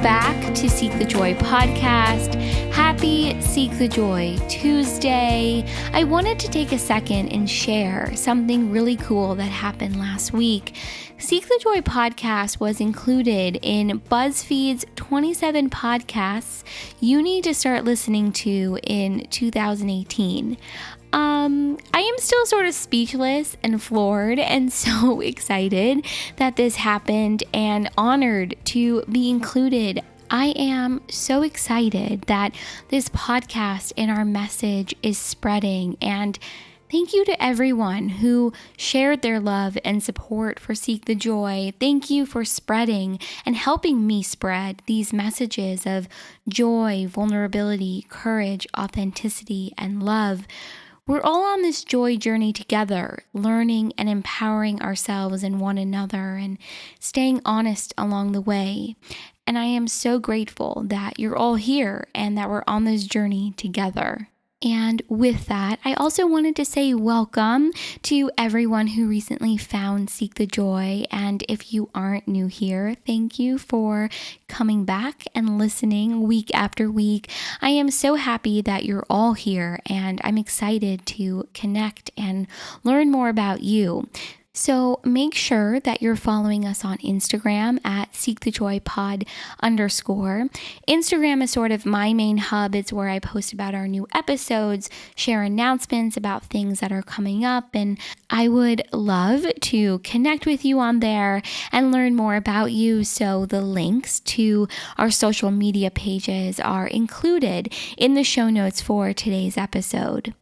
back to Seek the Joy podcast. Happy Seek the Joy Tuesday. I wanted to take a second and share something really cool that happened last week. Seek the Joy podcast was included in BuzzFeed's 27 podcasts you need to start listening to in 2018. I am still sort of speechless and floored and so excited that this happened and honored to be included. I am so excited that this podcast and our message is spreading, and thank you to everyone who shared their love and support for Seek the Joy. Thank you for spreading and helping me spread these messages of joy, vulnerability, courage, authenticity, and love. We're all on this joy journey together, learning and empowering ourselves and one another and staying honest along the way. And I am so grateful that you're all here and that we're on this journey together. And with that, I also wanted to say welcome to everyone who recently found Seek the Joy. And if you aren't new here, thank you for coming back and listening week after week. I am so happy that you're all here, and I'm excited to connect and learn more about you. So make sure that you're following us on Instagram at seekthejoypod_. Instagram is sort of my main hub. It's where I post about our new episodes, share announcements about things that are coming up, and I would love to connect with you on there and learn more about you. So the links to our social media pages are included in the show notes for today's episode.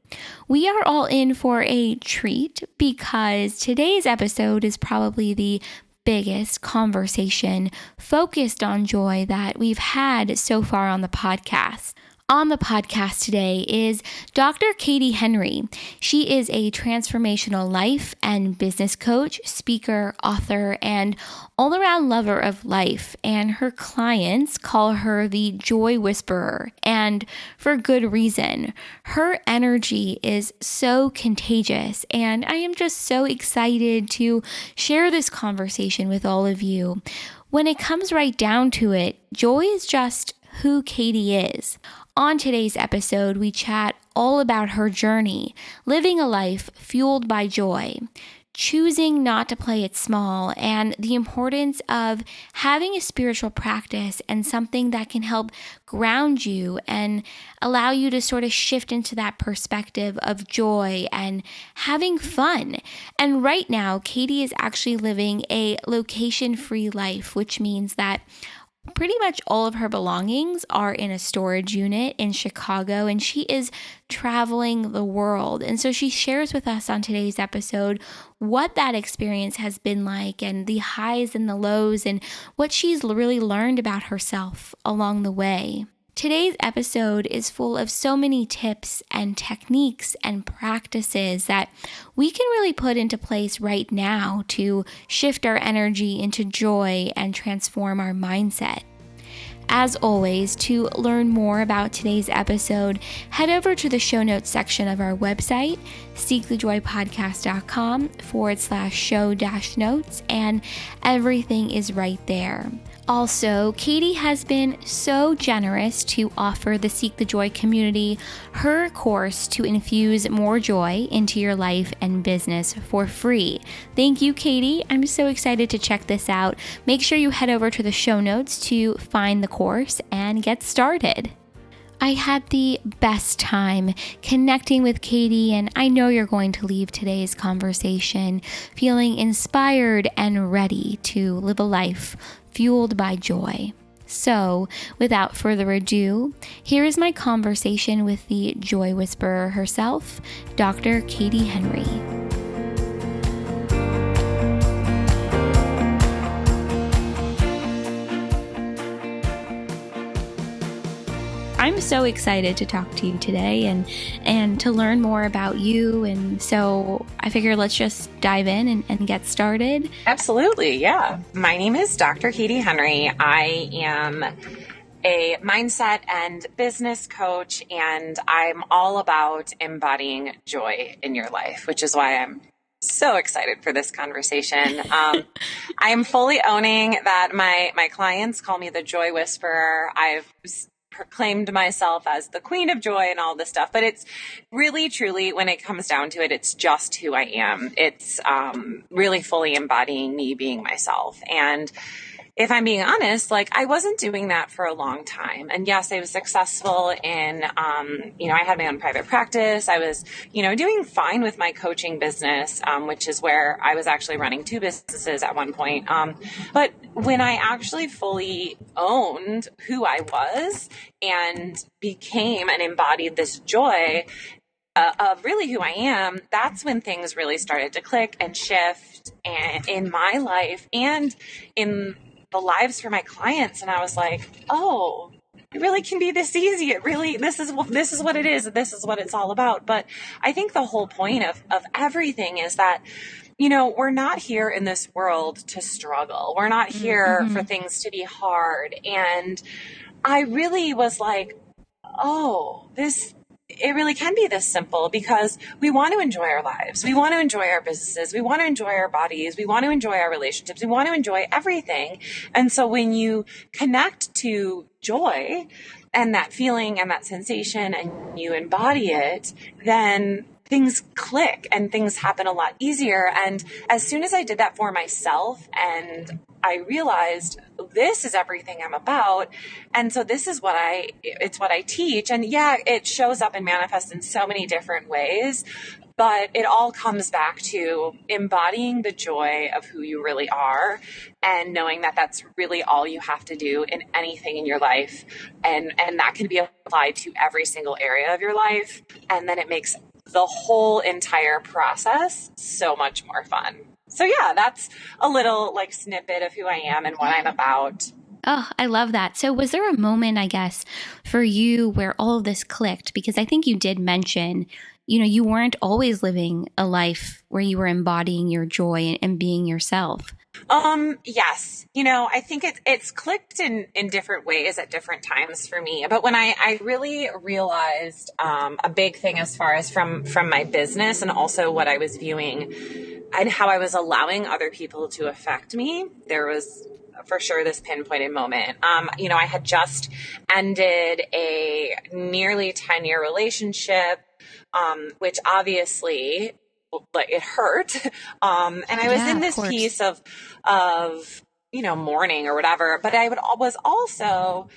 We are all in for a treat because today's episode is probably the biggest conversation focused on joy that we've had so far on the podcast. On the podcast today is Dr. Katie Henry. She is a transformational life and business coach, speaker, author, and all-around lover of life. And her clients call her the Joy Whisperer, and for good reason. Her energy is so contagious, and I am just so excited to share this conversation with all of you. When it comes right down to it, joy is just who Katie is. On today's episode, we chat all about her journey, living a life fueled by joy, choosing not to play it small, and the importance of having a spiritual practice and something that can help ground you and allow you to sort of shift into that perspective of joy and having fun. And right now, Katie is actually living a location-free life, which means that pretty much all of her belongings are in a storage unit in Chicago, and she is traveling the world. And so she shares with us on today's episode what that experience has been like and the highs and the lows and what she's really learned about herself along the way. Today's episode is full of so many tips and techniques and practices that we can really put into place right now to shift our energy into joy and transform our mindset. As always, to learn more about today's episode, head over to the show notes section of our website, seekthejoypodcast.com/show-notes, and everything is right there. Also, Katie has been so generous to offer the Seek the Joy community her course to infuse more joy into your life and business for free. Thank you, Katie. I'm so excited to check this out. Make sure you head over to the show notes to find the course and get started. I had the best time connecting with Katie, and I know you're going to leave today's conversation feeling inspired and ready to live a life fueled by joy. So, without further ado, here is my conversation with the Joy Whisperer herself, Dr. Katie Henry. I'm so excited to talk to you today and to learn more about you. And so I figure let's just dive in and get started. Absolutely. Yeah. My name is Dr. Katie Henry. I am a mindset and business coach, and I'm all about embodying joy in your life, which is why I'm So excited for this conversation. I am fully owning that my clients call me the joy whisperer. I've proclaimed myself as the queen of joy and all this stuff, but it's really, truly, when it comes down to it, it's just who I am. It's really fully embodying me being myself. And if I'm being honest, like I wasn't doing that for a long time. And yes, I was successful in, I had my own private practice. I was, doing fine with my coaching business, which is where I was actually running two businesses at one point. But when I actually fully owned who I was and became and embodied this joy, of really who I am, that's when things really started to click and shift and in my life and in the lives for my clients. And I was like, oh, it really can be this easy. It really, this is what it is. This is what it's all about. But I think the whole point of everything is that, we're not here in this world to struggle. We're not here for things to be hard. And I really was like, oh, it really can be this simple because we want to enjoy our lives. We want to enjoy our businesses. We want to enjoy our bodies. We want to enjoy our relationships. We want to enjoy everything. And so when you connect to joy and that feeling and that sensation and you embody it, then things click and things happen a lot easier. And as soon as I did that for myself and I realized this is everything I'm about. And so this is it's what I teach. And yeah, it shows up and manifests in so many different ways, but it all comes back to embodying the joy of who you really are and knowing that that's really all you have to do in anything in your life. And that can be applied to every single area of your life. And then it makes the whole entire process so much more fun. So yeah, that's a little like snippet of who I am and what I'm about. Oh, I love that. So was there a moment, I guess, for you where all of this clicked? Because I think you did mention, you weren't always living a life where you were embodying your joy and being yourself. Yes. I think it's clicked in different ways at different times for me. But when I really realized, a big thing as far as from my business and also what I was viewing and how I was allowing other people to affect me, there was for sure this pinpointed moment. I had just ended a nearly 10-year relationship, which obviously it hurt. And I was in this piece of, mourning or whatever, but was also,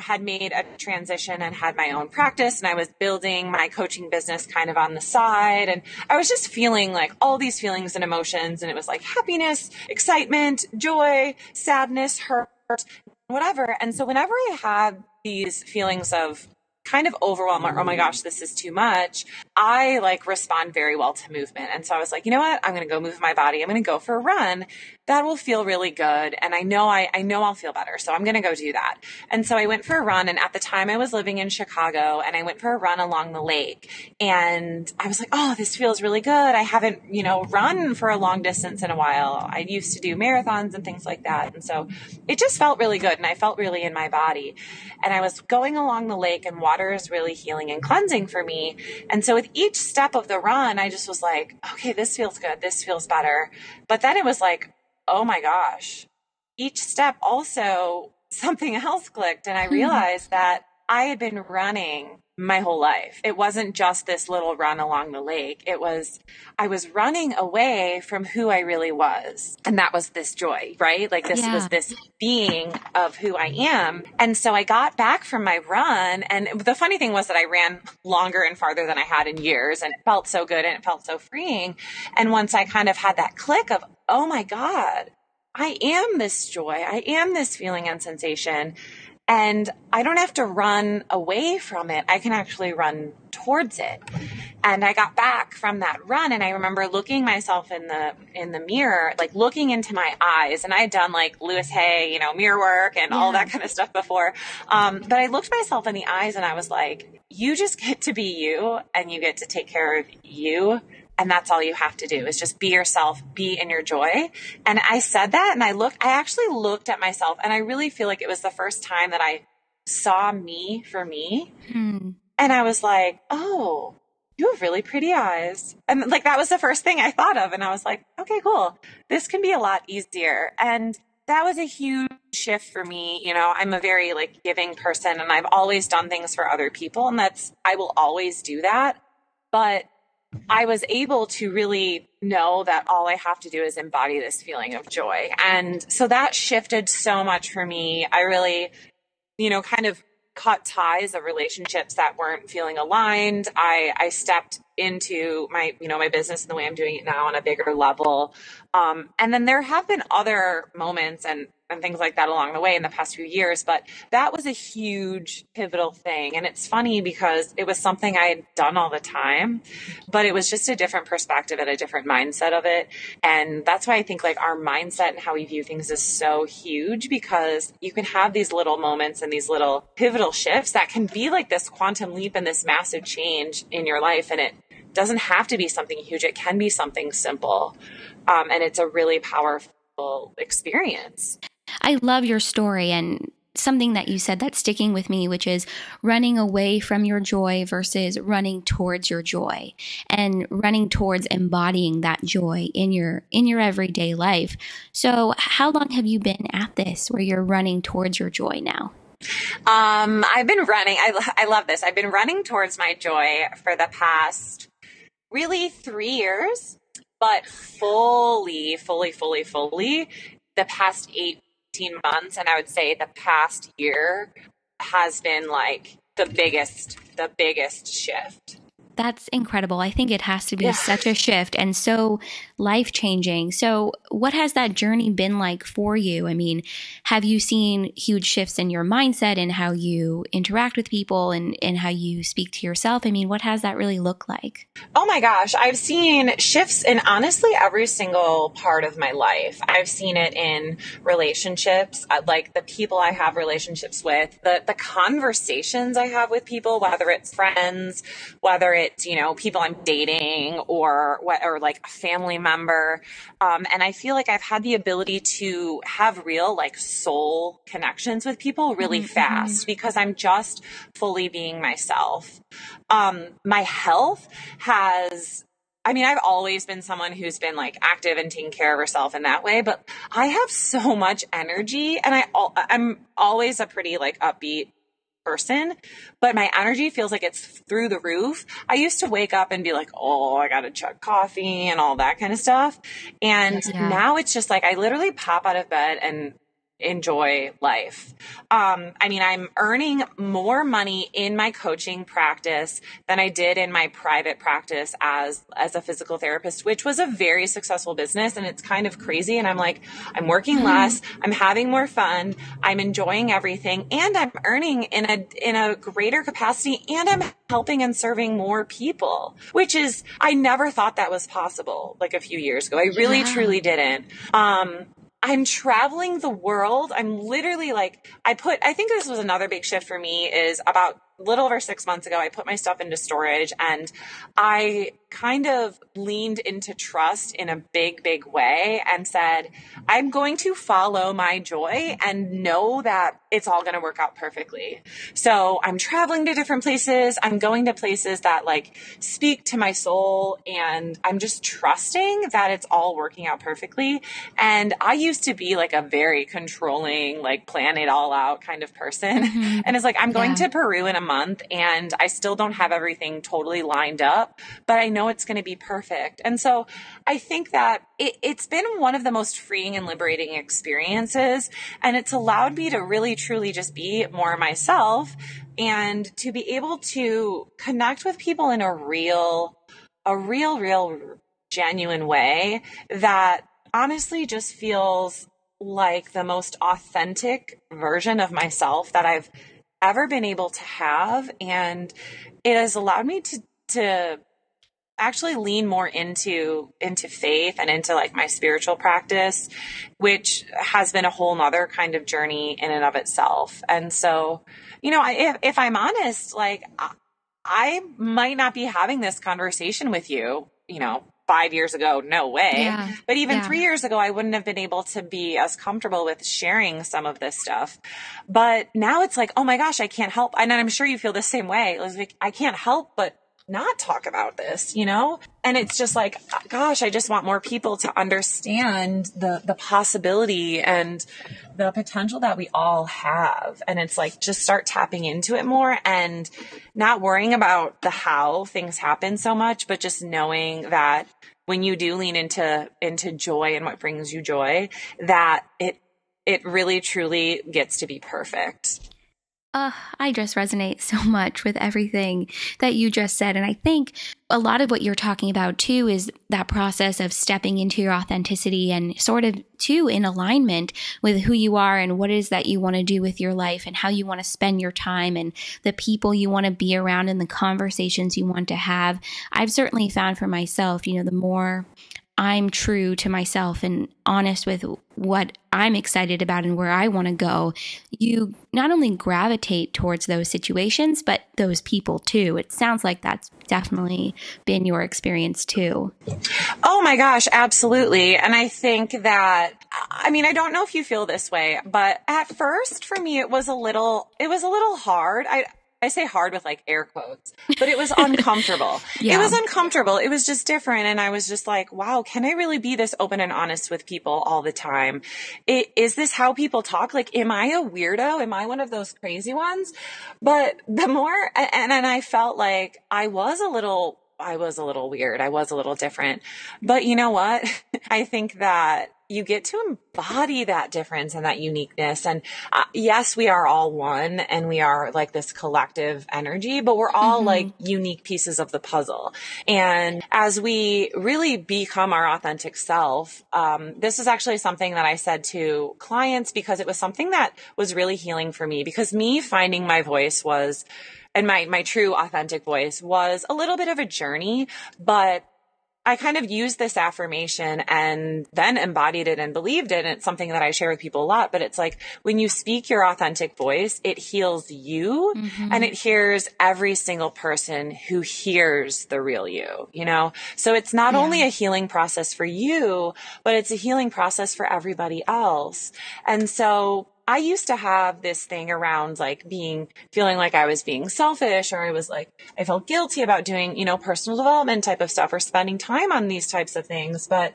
had made a transition and had my own practice and I was building my coaching business kind of on the side. And I was just feeling like all these feelings and emotions. And it was like happiness, excitement, joy, sadness, hurt, whatever. And so whenever I had these feelings of kind of overwhelm or, oh my gosh, this is too much, I respond very well to movement. And so I was like, you know what? I'm going to go move my body. I'm going to go for a run. That will feel really good. And I know I'll feel better. So I'm going to go do that. And so I went for a run. And at the time I was living in Chicago and I went for a run along the lake and I was like, oh, this feels really good. I haven't, run for a long distance in a while. I used to do marathons and things like that. And so it just felt really good. And I felt really in my body and I was going along the lake and water is really healing and cleansing for me. And so with each step of the run, I just was like, okay, this feels good. This feels better. But then it was like, oh my gosh, each step also something else clicked. And I realized that I had been running my whole life. It wasn't just this little run along the lake. I was running away from who I really was. And that was this joy, right? This was this being of who I am. And so I got back from my run. And the funny thing was that I ran longer and farther than I had in years. And it felt so good and it felt so freeing. And once I kind of had that click of, oh my God, I am this joy. I am this feeling and sensation. And I don't have to run away from it. I can actually run towards it. And I got back from that run and I remember looking myself in the mirror, looking into my eyes. And I had done Louis Hay, mirror work and all that kind of stuff before. But I looked myself in the eyes and I was like, you just get to be you and you get to take care of you. And that's all you have to do is just be yourself, be in your joy. And I said that and I actually looked at myself and I really feel like it was the first time that I saw me for me. And I was like, oh, you have really pretty eyes. And like, that was the first thing I thought of. And I was like, okay, cool. This can be a lot easier. And that was a huge shift for me. You know, I'm a very like giving person and I've always done things for other people. And I will always do that. But I was able to really know that all I have to do is embody this feeling of joy. And so that shifted so much for me. I really, kind of cut ties of relationships that weren't feeling aligned. I stepped into my business and the way I'm doing it now on a bigger level. And then there have been other moments and things like that along the way in the past few years, but that was a huge pivotal thing. And it's funny because it was something I had done all the time, but it was just a different perspective and a different mindset of it. And that's why I think like our mindset and how we view things is so huge, because you can have these little moments and these little pivotal shifts that can be like this quantum leap and this massive change in your life. And it doesn't have to be something huge. It can be something simple. And it's a really powerful experience. I love your story and something that you said that's sticking with me, which is running away from your joy versus running towards your joy and running towards embodying that joy in your everyday life. So how long have you been at this where you're running towards your joy now? I've been running. I love this. I've been running towards my joy for the past really 3 years, but fully, the past 18 months. And I would say the past year has been like the biggest shift. That's incredible. I think it has to be Yeah. such a shift and so life changing. So, what has that journey been like for you? I mean, have you seen huge shifts in your mindset and how you interact with people and how you speak to yourself? I mean, what has that really looked like? Oh my gosh, I've seen shifts in honestly every single part of my life. I've seen it in relationships, like the people I have relationships with, the conversations I have with people, whether it's friends, whether it's, people I'm dating or like a family member. And I feel like I've had the ability to have real like soul connections with people really fast because I'm just fully being myself. My health I've always been someone who's been like active and taking care of herself in that way, but I have so much energy and I'm always a pretty like upbeat person, but my energy feels like it's through the roof. I used to wake up and be like, oh, I got to chug coffee and all that kind of stuff. And Yeah. now it's just like, I literally pop out of bed and enjoy life. I'm earning more money in my coaching practice than I did in my private practice as a physical therapist, which was a very successful business. And it's kind of crazy. And I'm like, I'm working less, I'm having more fun, I'm enjoying everything, and I'm earning in a greater capacity, and I'm helping and serving more people, which is, I never thought that was possible like a few years ago. I really, Yeah. truly didn't. I'm traveling the world. I'm literally like, I think this was another big shift for me is about a little over 6 months ago, I put my stuff into storage and I kind of leaned into trust in a big, big way and said, I'm going to follow my joy and know that it's all going to work out perfectly. So I'm traveling to different places. I'm going to places that like speak to my soul, and I'm just trusting that it's all working out perfectly. And I used to be like a very controlling, like plan it all out kind of person. And it's like, I'm going to Peru in a month and I still don't have everything totally lined up, but I know it's going to be perfect. And so I think that it's been one of the most freeing and liberating experiences. And it's allowed me to really, truly just be more myself and to be able to connect with people in a real, genuine way that honestly just feels like the most authentic version of myself that I've ever been able to have. And it has allowed me to actually lean more into faith and into like my spiritual practice, which has been a whole nother kind of journey in and of itself. And so, if I'm honest, like I might not be having this conversation with you, 5 years ago, no way. Yeah. But even Yeah. 3 years ago, I wouldn't have been able to be as comfortable with sharing some of this stuff. But now it's like, oh my gosh, I can't help. And I'm sure you feel the same way. It was like, I can't help but not talk about this, you know? And it's just like, gosh, I just want more people to understand the possibility and the potential that we all have. And it's like, just start tapping into it more and not worrying about the how things happen so much, but just knowing that when you do lean into joy and what brings you joy, that it really truly gets to be perfect. I just resonate so much with everything that you just said. And I think a lot of what you're talking about too is that process of stepping into your authenticity and sort of too in alignment with who you are and what it is that you want to do with your life and how you want to spend your time and the people you want to be around and the conversations you want to have. I've certainly found for myself, the more I'm true to myself and honest with what I'm excited about and where I want to go, you not only gravitate towards those situations, but those people too. It sounds like that's definitely been your experience too. Oh my gosh, absolutely. And I think that, I mean, I don't know if you feel this way, but at first for me, it was a little hard. I say hard with like air quotes, but it was uncomfortable. It Yeah. was uncomfortable. It was just different. And I was just like, wow, can I really be this open and honest with people all the time? Is this how people talk? Like, am I a weirdo? Am I one of those crazy ones? But the more, and I felt like I was a little weird. I was a little different. But you know what? I think that you get to embody that difference and that uniqueness. And yes, we are all one and we are like this collective energy, but we're all like unique pieces of the puzzle. And as we really become our authentic self, this is actually something that I said to clients because it was something that was really healing for me because me finding my voice was and my true authentic voice was a little bit of a journey, but I kind of used this affirmation and then embodied it and believed it. And it's something that I share with people a lot, but it's like when you speak your authentic voice, it heals you and it hears every single person who hears the real you, you know? So it's not Yeah. only a healing process for you, but it's a healing process for everybody else. And so I used to have this thing around like feeling like I was being selfish or I felt guilty about doing, personal development type of stuff or spending time on these types of things. But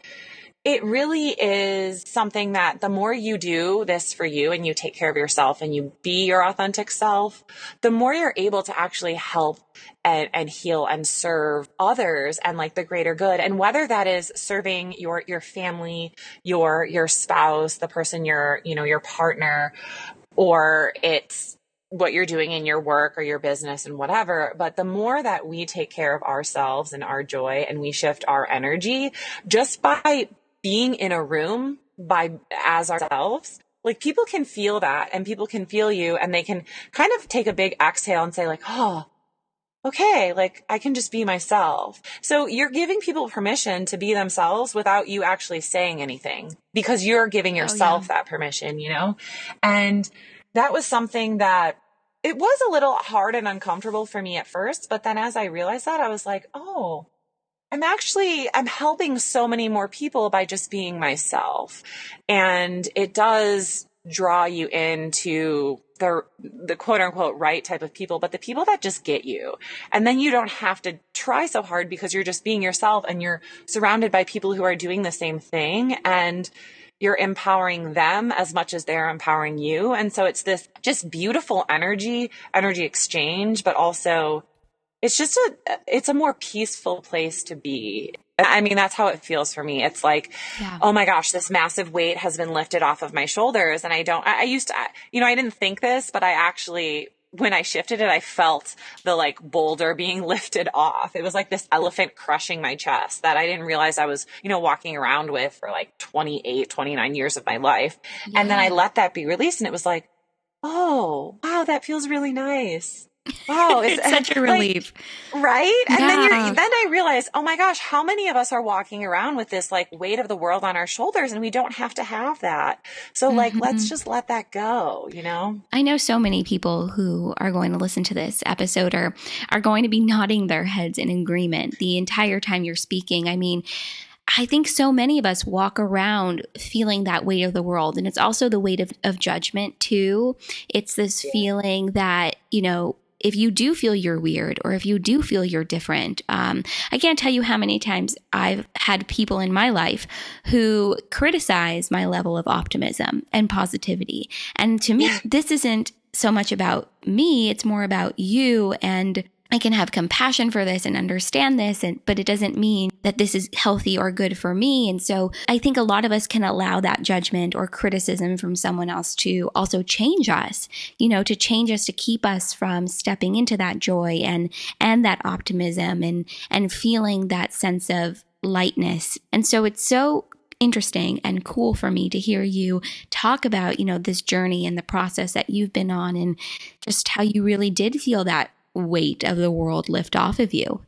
it really is something that the more you do this for you and you take care of yourself and you be your authentic self, the more you're able to actually help and heal and serve others and like the greater good. And whether that is serving your family, your spouse, the person your partner, or it's what you're doing in your work or your business and whatever. But the more that we take care of ourselves and our joy and we shift our energy just by being in a room as ourselves, like people can feel that and people can feel you and they can kind of take a big exhale and say like, oh, okay, like I can just be myself. So you're giving people permission to be themselves without you actually saying anything because you're giving Oh, yeah. yourself that permission, And that was something that it was a little hard and uncomfortable for me at first. But then as I realized that, I was like, oh, I'm helping so many more people by just being myself. And it does draw you into the quote unquote right type of people, but the people that just get you. And then you don't have to try so hard because you're just being yourself and you're surrounded by people who are doing the same thing and you're empowering them as much as they're empowering you. And so it's this just beautiful energy exchange, but also it's a more peaceful place to be. I mean, that's how it feels for me. It's like, Yeah. oh my gosh, this massive weight has been lifted off of my shoulders. And I used to, I didn't think this, but I actually, when I shifted it, I felt the like boulder being lifted off. It was like this elephant crushing my chest that I didn't realize I was, walking around with for like 28, 29 years of my life. And then I Yeah. let that be released and it was like, oh, wow, that feels really nice. Wow, it's It's such a like, relief. right? And Yeah. then I realized, oh my gosh, how many of us are walking around with this like weight of the world on our shoulders and we don't have to have that. So like, let's just let that go. I know so many people who are going to listen to this episode or are going to be nodding their heads in agreement the entire time you're speaking. I mean, I think so many of us walk around feeling that weight of the world. And it's also the weight of judgment, too. It's this feeling that, if you do feel you're weird or if you do feel you're different, I can't tell you how many times I've had people in my life who criticize my level of optimism and positivity. And to me, this isn't so much about me, it's more about you. And I can have compassion for this and understand this, but it doesn't mean that this is healthy or good for me. And so I think a lot of us can allow that judgment or criticism from someone else to also change us, to change us, to keep us from stepping into that joy and that optimism and feeling that sense of lightness. And so it's so interesting and cool for me to hear you talk about, this journey and the process that you've been on and just how you really did feel that weight of the world lift off of you.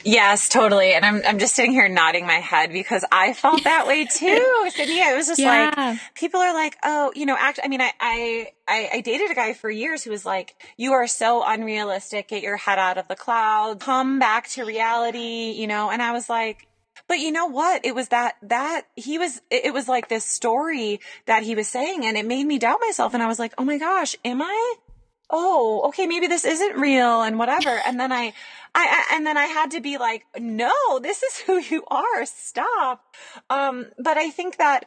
Yes, totally. And I'm just sitting here nodding my head because I felt that way too, Cynthia. It was just like, people are like, oh, I dated a guy for years who was like, you are so unrealistic. Get your head out of the clouds, come back to reality, and I was like, but you know what? It was it was like this story that he was saying, and it made me doubt myself. And I was like, oh my gosh, am I? Oh, okay, maybe this isn't real and whatever. And then I had to be like, no, this is who you are. Stop. But I think that,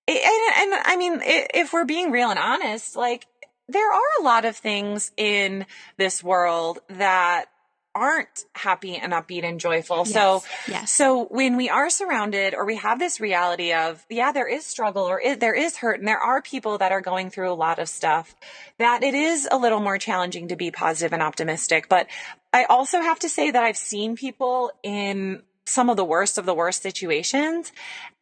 if we're being real and honest, like there are a lot of things in this world that aren't happy and upbeat and joyful. Yes. So when we are surrounded or we have this reality of, there is struggle or there is hurt and there are people that are going through a lot of stuff, that it is a little more challenging to be positive and optimistic. But I also have to say that I've seen people in some of the worst situations,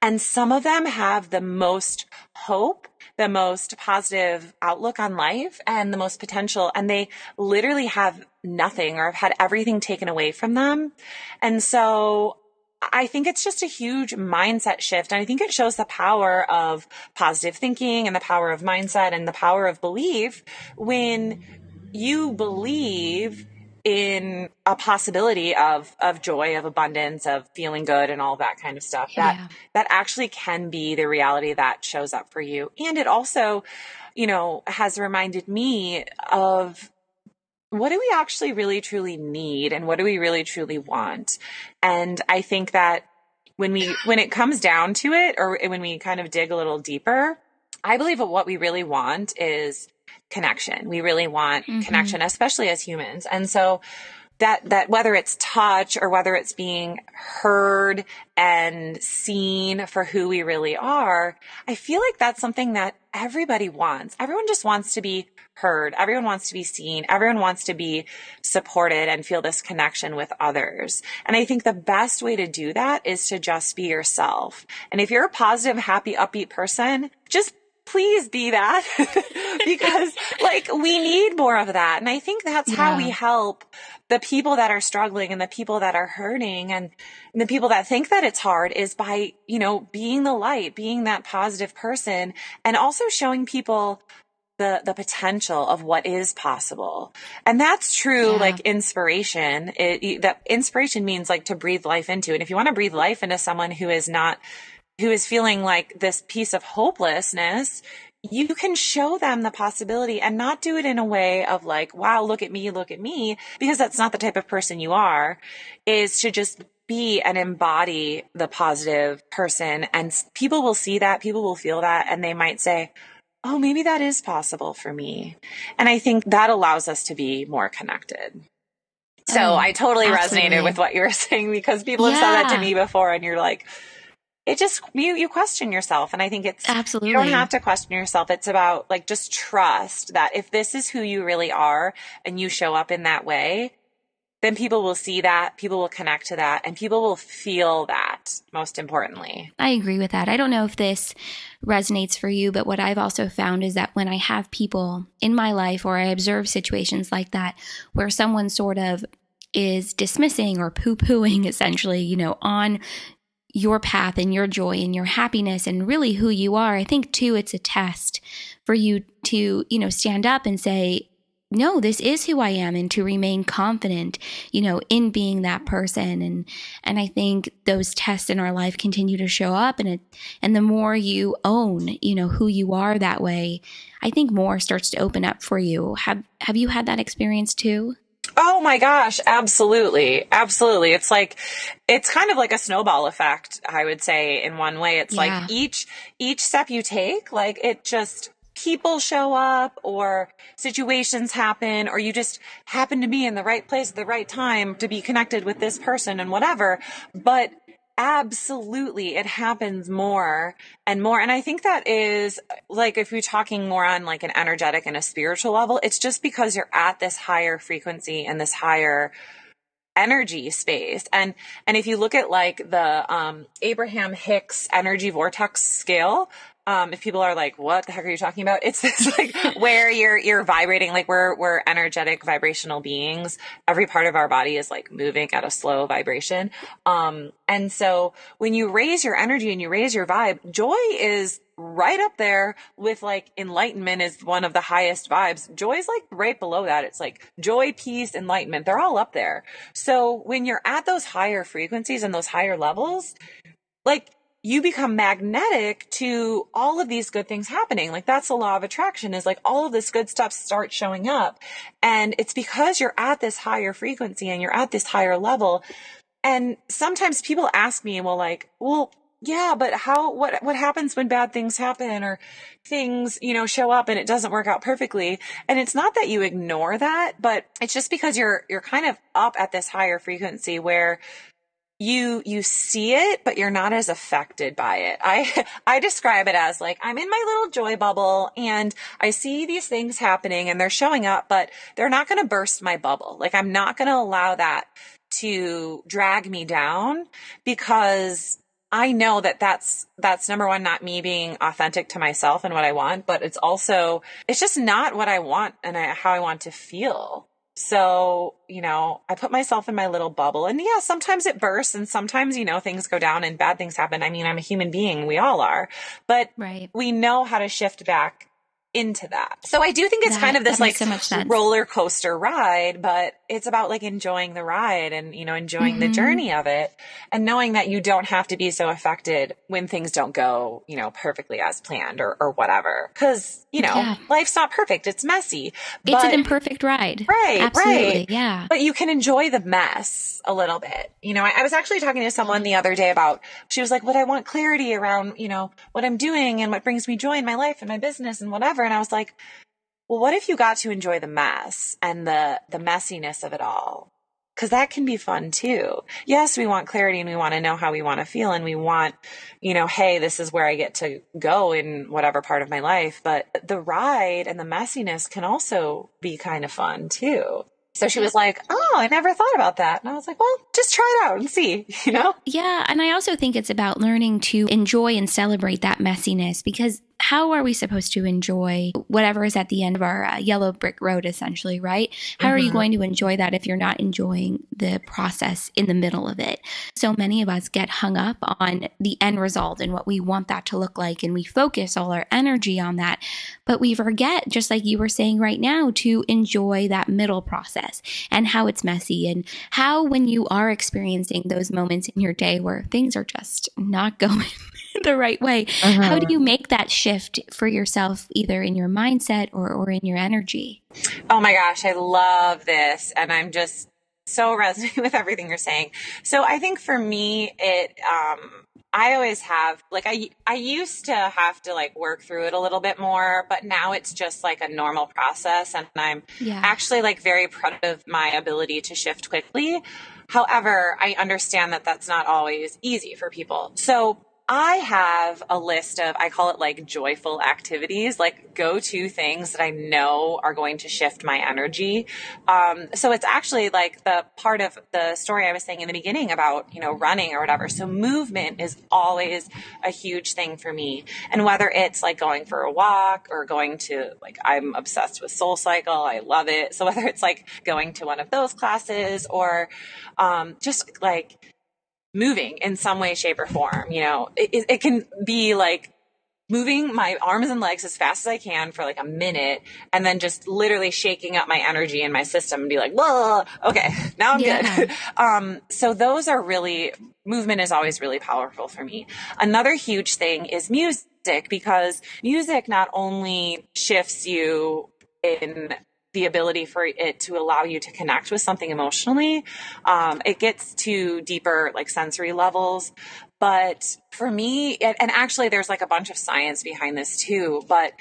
and some of them have the most hope, the most positive outlook on life, and the most potential. And they literally have nothing or have had everything taken away from them. And so I think it's just a huge mindset shift. And I think it shows the power of positive thinking and the power of mindset and the power of belief when you believe in a possibility of joy, of abundance, of feeling good and all that kind of stuff, that actually can be the reality that shows up for you. And it also, has reminded me of what do we actually really truly need and what do we really truly want? And I think that when it comes down to it, or when we kind of dig a little deeper, I believe that what we really want is connection. We really want connection, especially as humans. And so that whether it's touch or whether it's being heard and seen for who we really are, I feel like that's something that everybody wants. Everyone just wants to be heard. Everyone wants to be seen. Everyone wants to be supported and feel this connection with others. And I think the best way to do that is to just be yourself. And if you're a positive, happy, upbeat person, just please be that because we need more of that. And I think that's how we help the people that are struggling and the people that are hurting and the people that think that it's hard is by, being the light, being that positive person, and also showing people the potential of what is possible. And that's true, inspiration. That inspiration means to breathe life into. And if you want to breathe life into someone who is feeling like this piece of hopelessness, you can show them the possibility and not do it in a way of wow, look at me, because that's not the type of person you are, is to just be and embody the positive person. And people will see that, people will feel that, and they might say, oh, maybe that is possible for me. And I think that allows us to be more connected. So I totally resonated with what you were saying because people have said that to me before and you're like, it just, you question yourself. And I think it's, absolutely, you don't have to question yourself. It's about just trust that if this is who you really are and you show up in that way, then people will see that, people will connect to that, and people will feel that, most importantly. I agree with that. I don't know if this resonates for you, but what I've also found is that when I have people in my life or I observe situations like that, where someone sort of is dismissing or poo-pooing essentially, on your path and your joy and your happiness and really who you are, I think too, it's a test for you to, stand up and say, no, this is who I am, and to remain confident, in being that person. And I think those tests in our life continue to show up, and the more you own, who you are that way, I think more starts to open up for you. Have you had that experience too? Oh my gosh, absolutely. Absolutely. It's kind of like a snowball effect, I would say, in one way. It's like Yeah. each step you take, like it just people show up or situations happen or you just happen to be in the right place at the right time to be connected with this person and whatever. But absolutely, it happens more and more. And I think that is like, if you're talking more on like an energetic and a spiritual level, it's just because you're at this higher frequency and this higher energy space. And if you look at like the Abraham Hicks energy vortex scale, if people are like, what the heck are you talking about? It's this like where you're vibrating, like we're energetic vibrational beings. Every part of our body is like moving at a slow vibration. And so when you raise your energy and you raise your vibe, joy is right up there with like enlightenment is one of the highest vibes. Joy is like right below that. It's like joy, peace, enlightenment. They're all up there. So when you're at those higher frequencies and those higher levels, like you become magnetic to all of these good things happening. Like that's the law of attraction, is like all of this good stuff starts showing up. And it's because you're at this higher frequency and you're at this higher level. And sometimes people ask me, well, like, well, yeah, but what happens when bad things happen or things, show up and it doesn't work out perfectly? And it's not that you ignore that, but it's just because you're kind of up at this higher frequency where you see it, but you're not as affected by it. I describe it as like, I'm in my little joy bubble and I see these things happening and they're showing up, but they're not going to burst my bubble. Like I'm not going to allow that to drag me down, because I know that that's number one, not me being authentic to myself and what I want, but it's just not what I want and how I want to feel. So, I put myself in my little bubble, and yeah, sometimes it bursts and sometimes, things go down and bad things happen. I mean, I'm a human being. We all are, but Right. we know how to shift back into that. So I do think it's kind of this That makes like so much sense. roller coaster ride, but it's about like enjoying the ride and, enjoying the Mm-hmm. journey of it, and knowing that you don't have to be so affected when things don't go, perfectly as planned or whatever. Cause, Yeah. life's not perfect. It's messy, It's an but imperfect ride. right, right. Absolutely. Yeah. But you can enjoy the mess a little bit. I was actually talking to someone the other day about, she was like, "What I want clarity around, what I'm doing and what brings me joy in my life and my business and whatever." And I was like, well, what if you got to enjoy the mess and the messiness of it all? Because that can be fun too. Yes, we want clarity and we want to know how we want to feel and we want, hey, this is where I get to go in whatever part of my life. But the ride and the messiness can also be kind of fun too. So she was like, "Oh, I never thought about that." And I was like, well, just try it out and see, Yeah. And I also think it's about learning to enjoy and celebrate that messiness, because how are we supposed to enjoy whatever is at the end of our yellow brick road, essentially, right? How are you Mm-hmm. going to enjoy that if you're not enjoying the process in the middle of it? So many of us get hung up on the end result and what we want that to look like, and we focus all our energy on that. But we forget, just like you were saying right now, to enjoy that middle process and how it's messy, and how, when you are experiencing those moments in your day where things are just not going the right way, how do Mm-hmm. you make that shift for yourself, either in your mindset or in your energy? Oh my gosh, I love this. And I'm just so resonating with everything you're saying. So I think for me, I always have, like, I used to have to like work through it a little bit more, but now it's just like a normal process. And I'm Yeah. actually like very proud of my ability to shift quickly. However, I understand that that's not always easy for people. So I have a list of, I call it like joyful activities, like go-to things that I know are going to shift my energy. So it's actually like the part of the story I was saying in the beginning about, running or whatever. So movement is always a huge thing for me. And whether it's like going for a walk or going to, like, I'm obsessed with Soul Cycle. I love it. So whether it's like going to one of those classes or just like moving in some way, shape, or form. It can be like moving my arms and legs as fast as I can for like a minute, and then just literally shaking up my energy in my system and be like, whoa, okay, now I'm Yeah. good. So those are really, movement is always really powerful for me. Another huge thing is music, because music not only shifts you in the ability for it to allow you to connect with something emotionally. It gets to deeper like sensory levels. But for me, and actually there's like a bunch of science behind this too, but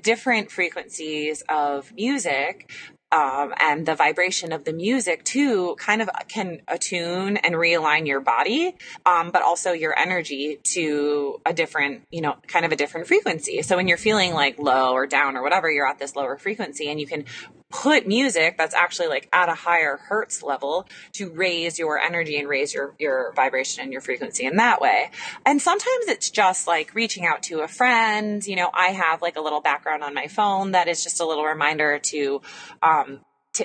different frequencies of music and the vibration of the music too kind of can attune and realign your body, but also your energy to a different, kind of a different frequency. So when you're feeling like low or down or whatever, you're at this lower frequency, and you can put music that's actually like at a higher hertz level to raise your energy and raise your vibration and your frequency in that way. And sometimes it's just like reaching out to a friend. I have like a little background on my phone that is just a little reminder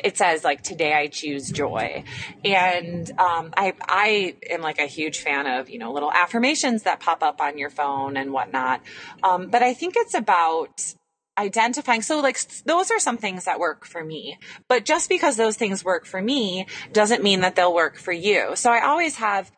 it says like, today I choose joy. And I am like a huge fan of, little affirmations that pop up on your phone and whatnot. But I think it's about identifying. So like, those are some things that work for me, but just because those things work for me doesn't mean that they'll work for you. So I always have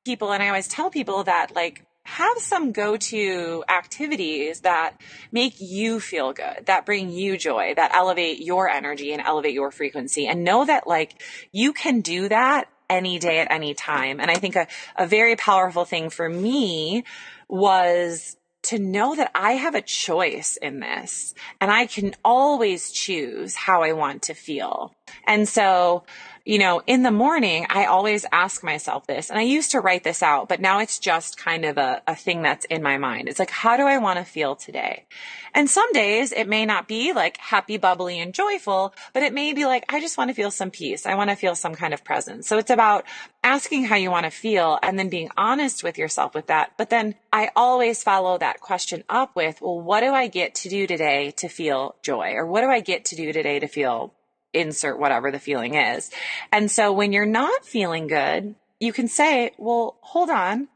people, and I always tell people that like, have some go-to activities that make you feel good, that bring you joy, that elevate your energy and elevate your frequency, and know that like, you can do that any day at any time. And I think a very powerful thing for me was to know that I have a choice in this, and I can always choose how I want to feel. And so, in the morning, I always ask myself this, and I used to write this out, but now it's just kind of a thing that's in my mind. It's like, how do I want to feel today? And some days it may not be like happy, bubbly, and joyful, but it may be like, I just want to feel some peace. I want to feel some kind of presence. So it's about asking how you want to feel and then being honest with yourself with that. But then I always follow that question up with, well, what do I get to do today to feel joy? Or what do I get to do today to feel insert whatever the feeling is? And so when you're not feeling good, you can say, well, hold on,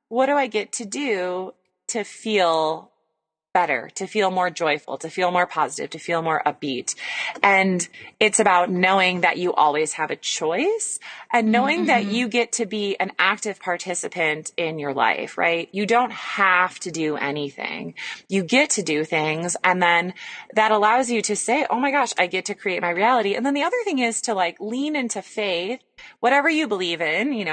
what do I get to do to feel better, to feel more joyful, to feel more positive, to feel more upbeat? And it's about knowing that you always have a choice, and knowing that you get to be an active participant in your life, right? You don't have to do anything. You get to do things. And then that allows you to say, oh my gosh, I get to create my reality. And then the other thing is to like lean into faith, whatever you believe in,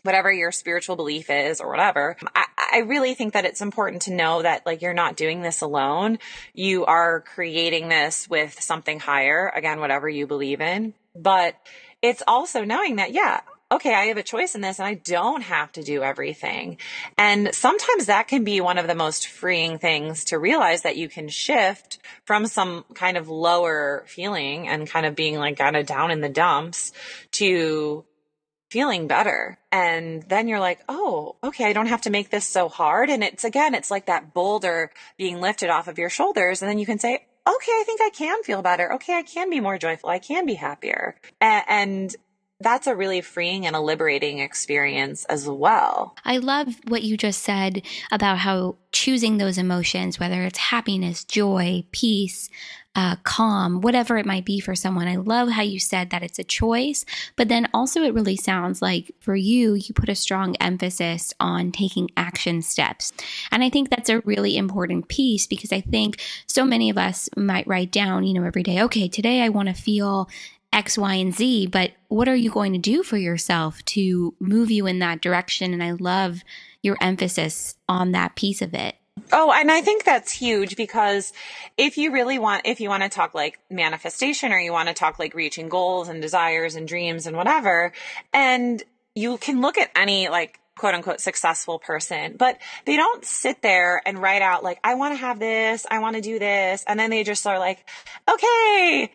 whatever your spiritual belief is or whatever. I really think that it's important to know that like, you're not doing this alone. You are creating this with something higher, again, whatever you believe in. But it's also knowing that, yeah, okay, I have a choice in this, and I don't have to do everything. And sometimes that can be one of the most freeing things, to realize that you can shift from some kind of lower feeling and kind of being like kind of down in the dumps to feeling better. And then you're like, oh, okay, I don't have to make this so hard. And it's like that boulder being lifted off of your shoulders. And then you can say, okay, I think I can feel better. Okay, I can be more joyful. I can be happier. And that's a really freeing and a liberating experience as well. I love what you just said about how choosing those emotions, whether it's happiness, joy, peace, calm, whatever it might be for someone. I love how you said that it's a choice, but then also it really sounds like for you, you put a strong emphasis on taking action steps. And I think that's a really important piece, because I think so many of us might write down, every day, okay, today I want to feel X, Y, and Z, but what are you going to do for yourself to move you in that direction? And I love your emphasis on that piece of it. Oh, and I think that's huge, because if you want to talk like manifestation, or you want to talk like reaching goals and desires and dreams and whatever, and you can look at any like quote unquote successful person, but they don't sit there and write out like, I want to have this, I want to do this. And then they just are like, okay,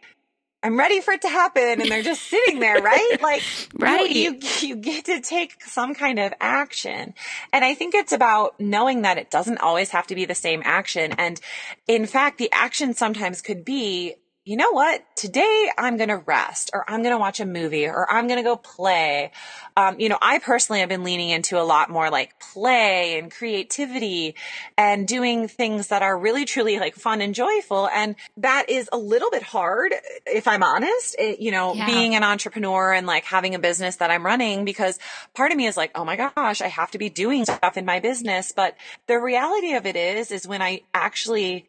I'm ready for it to happen. And they're just sitting there, right? Like, right. You get to take some kind of action. And I think it's about knowing that it doesn't always have to be the same action. And in fact, the action sometimes could be, you know what? Today I'm going to rest, or I'm going to watch a movie, or I'm going to go play. I personally have been leaning into a lot more like play and creativity and doing things that are really truly like fun and joyful. And that is a little bit hard, if I'm honest, Yeah. being an entrepreneur and like having a business that I'm running, because part of me is like, oh my gosh, I have to be doing stuff in my business. But the reality of it is when I actually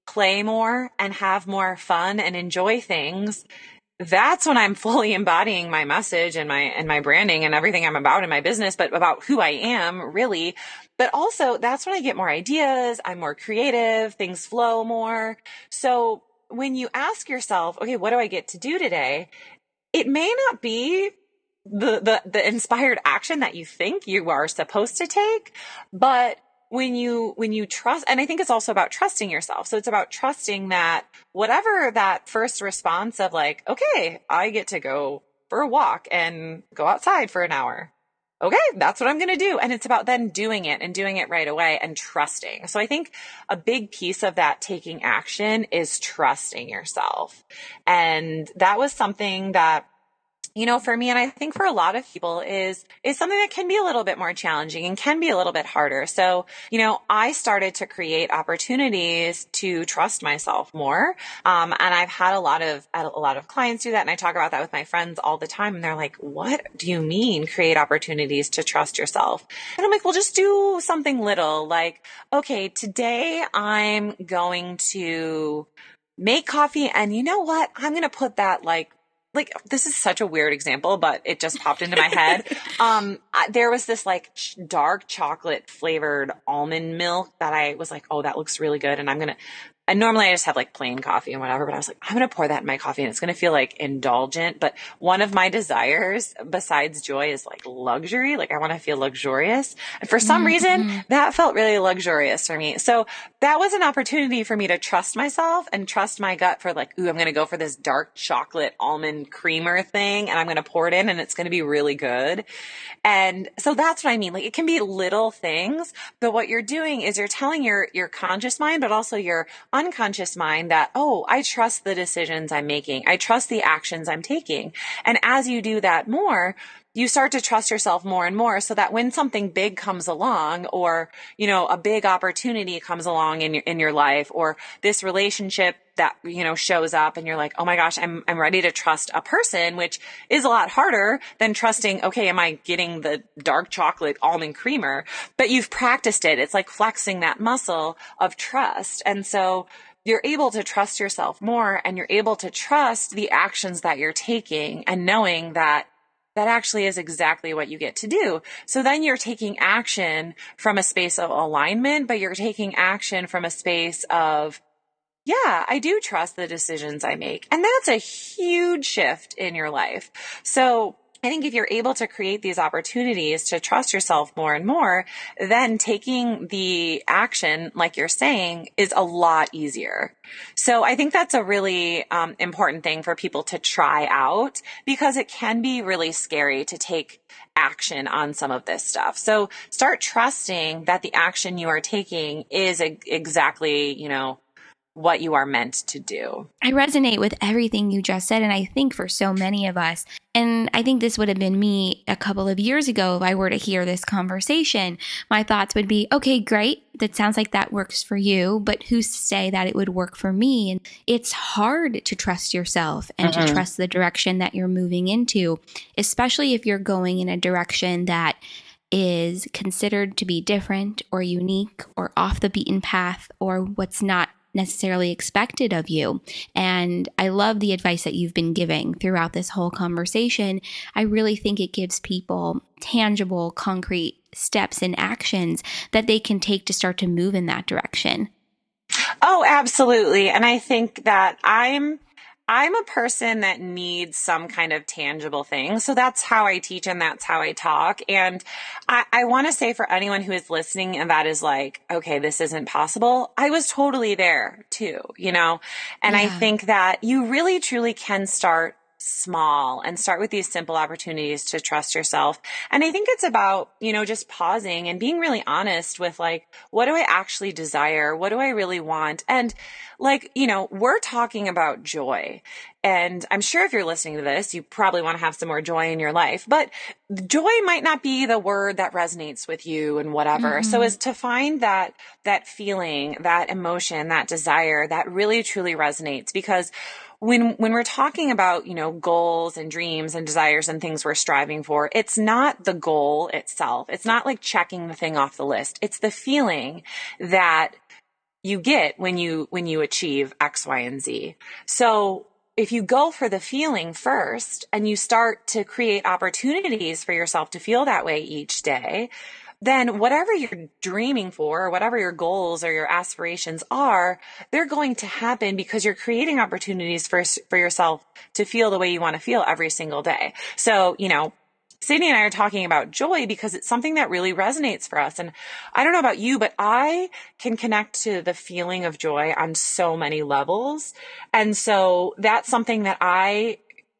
play more and have more fun and enjoy things, that's when I'm fully embodying my message and my branding and everything I'm about in my business, but about who I am really. But also that's when I get more ideas. I'm more creative. Things flow more. So when you ask yourself, okay, what do I get to do today? It may not be the inspired action that you think you are supposed to take, but when you trust, and I think it's also about trusting yourself. So it's about trusting that whatever that first response of like, okay, I get to go for a walk and go outside for an hour. Okay, that's what I'm going to do. And it's about then doing it and doing it right away and trusting. So I think a big piece of that taking action is trusting yourself. And that was something that, for me, and I think for a lot of people is something that can be a little bit more challenging and can be a little bit harder. So, I started to create opportunities to trust myself more. And I've had a lot of clients do that. And I talk about that with my friends all the time. And they're like, what do you mean create opportunities to trust yourself? And I'm like, well, just do something little like, okay, today I'm going to make coffee. And you know what? I'm going to put that like this is such a weird example, but it just popped into my head. There was this like dark chocolate flavored almond milk that I was like, oh, that looks really good. And normally I just have like plain coffee and whatever, but I was like, I'm going to pour that in my coffee and it's going to feel like indulgent. But one of my desires besides joy is like luxury. Like I want to feel luxurious. And for some reason Mm-hmm. that felt really luxurious for me. So that was an opportunity for me to trust myself and trust my gut for like, ooh, I'm going to go for this dark chocolate almond creamer thing and I'm going to pour it in and it's going to be really good. And so that's what I mean. Like it can be little things, but what you're doing is you're telling your conscious mind, but also your unconscious mind that, oh, I trust the decisions I'm making. I trust the actions I'm taking. And as you do that more, you start to trust yourself more and more so that when something big comes along or, a big opportunity comes along in your life or this relationship that, shows up and you're like, oh my gosh, I'm ready to trust a person, which is a lot harder than trusting, okay, am I getting the dark chocolate almond creamer? But you've practiced it. It's like flexing that muscle of trust. And so you're able to trust yourself more and you're able to trust the actions that you're taking and knowing that that actually is exactly what you get to do. So then you're taking action from a space of alignment, but you're taking action from a space of, yeah, I do trust the decisions I make. And that's a huge shift in your life. So I think if you're able to create these opportunities to trust yourself more and more, then taking the action, like you're saying, is a lot easier. So I think that's a really important thing for people to try out because it can be really scary to take action on some of this stuff. So start trusting that the action you are taking is exactly, what you are meant to do. I resonate with everything you just said. And I think for so many of us, and I think this would have been me a couple of years ago if I were to hear this conversation, my thoughts would be, okay, great. That sounds like that works for you, but who's to say that it would work for me? And it's hard to trust yourself and to trust the direction that you're moving into, especially if you're going in a direction that is considered to be different or unique or off the beaten path or what's not necessarily expected of you. And I love the advice that you've been giving throughout this whole conversation. I really think it gives people tangible, concrete steps and actions that they can take to start to move in that direction. Oh, absolutely. And I think that I'm a person that needs some kind of tangible thing. So that's how I teach and that's how I talk. And I want to say for anyone who is listening and that is like, okay, this isn't possible. I was totally there too, And I Yeah. think that you really truly can start small and start with these simple opportunities to trust yourself. And I think it's about, just pausing and being really honest with like, what do I actually desire? What do I really want? And like, we're talking about joy. And I'm sure if you're listening to this, you probably want to have some more joy in your life, but joy might not be the word that resonates with you and whatever. So Mm-hmm. is to find that feeling, that emotion, that desire that really truly resonates. Because when we're talking about, goals and dreams and desires and things we're striving for, it's not the goal itself. It's not like checking the thing off the list. It's the feeling that you get when you achieve X, Y, and Z. So if you go for the feeling first and you start to create opportunities for yourself to feel that way each day, then whatever you're dreaming for, or whatever your goals or your aspirations are, they're going to happen because you're creating opportunities for yourself to feel the way you want to feel every single day. So, Sydney and I are talking about joy because it's something that really resonates for us. And I don't know about you, but I can connect to the feeling of joy on so many levels. And so that's something that I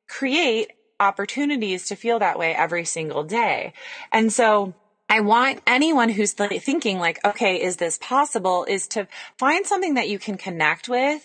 create opportunities to feel that way every single day. And so I want anyone who's thinking like, okay, is this possible, is to find something that you can connect with,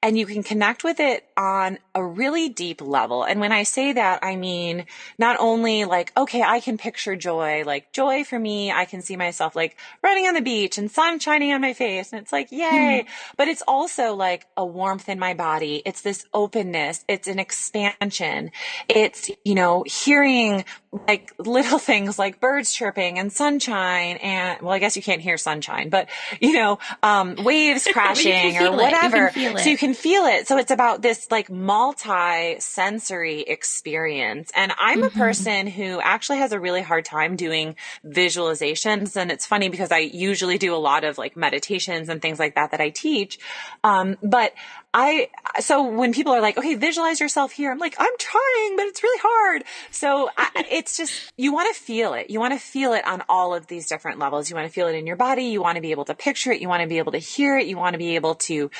and you can connect with it on a really deep level. And when I say that, I mean, not only like, okay, I can picture joy, like joy for me, I can see myself like running on the beach and sun shining on my face. And it's like, yay. But it's also like a warmth in my body. It's this openness. It's an expansion. It's, hearing like little things like birds chirping and sunshine and, well, I guess you can't hear sunshine, but, waves crashing or whatever. So you can feel it. So it's about this like multi-sensory experience. And I'm a Mm-hmm. person who actually has a really hard time doing visualizations. And it's funny because I usually do a lot of like meditations and things like that I teach. But so when people are like, okay, visualize yourself here, I'm like, I'm trying, but it's really hard. So it's just, you want to feel it. You want to feel it on all of these different levels. You want to feel it in your body. You want to be able to picture it. You want to be able to hear it. You want to be able to,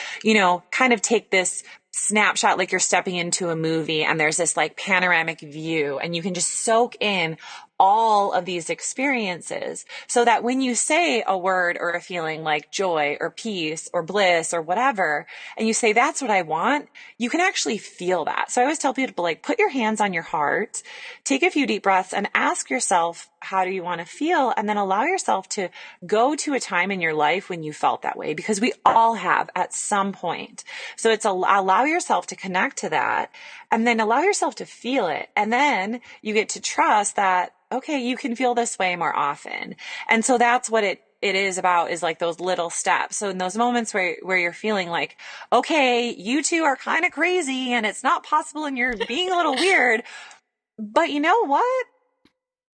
kind of take this snapshot like you're stepping into a movie and there's this like panoramic view and you can just soak in all of these experiences so that when you say a word or a feeling like joy or peace or bliss or whatever, and you say, that's what I want, you can actually feel that. So I always tell people like, put your hands on your heart, take a few deep breaths and ask yourself, how do you want to feel? And then allow yourself to go to a time in your life when you felt that way, because we all have at some point. So it's allow yourself to connect to that and then allow yourself to feel it. And then you get to trust that, okay, you can feel this way more often. And so that's what it is about, is like those little steps. So in those moments where you're feeling like, okay, you two are kind of crazy and it's not possible and you're being a little weird, but you know what?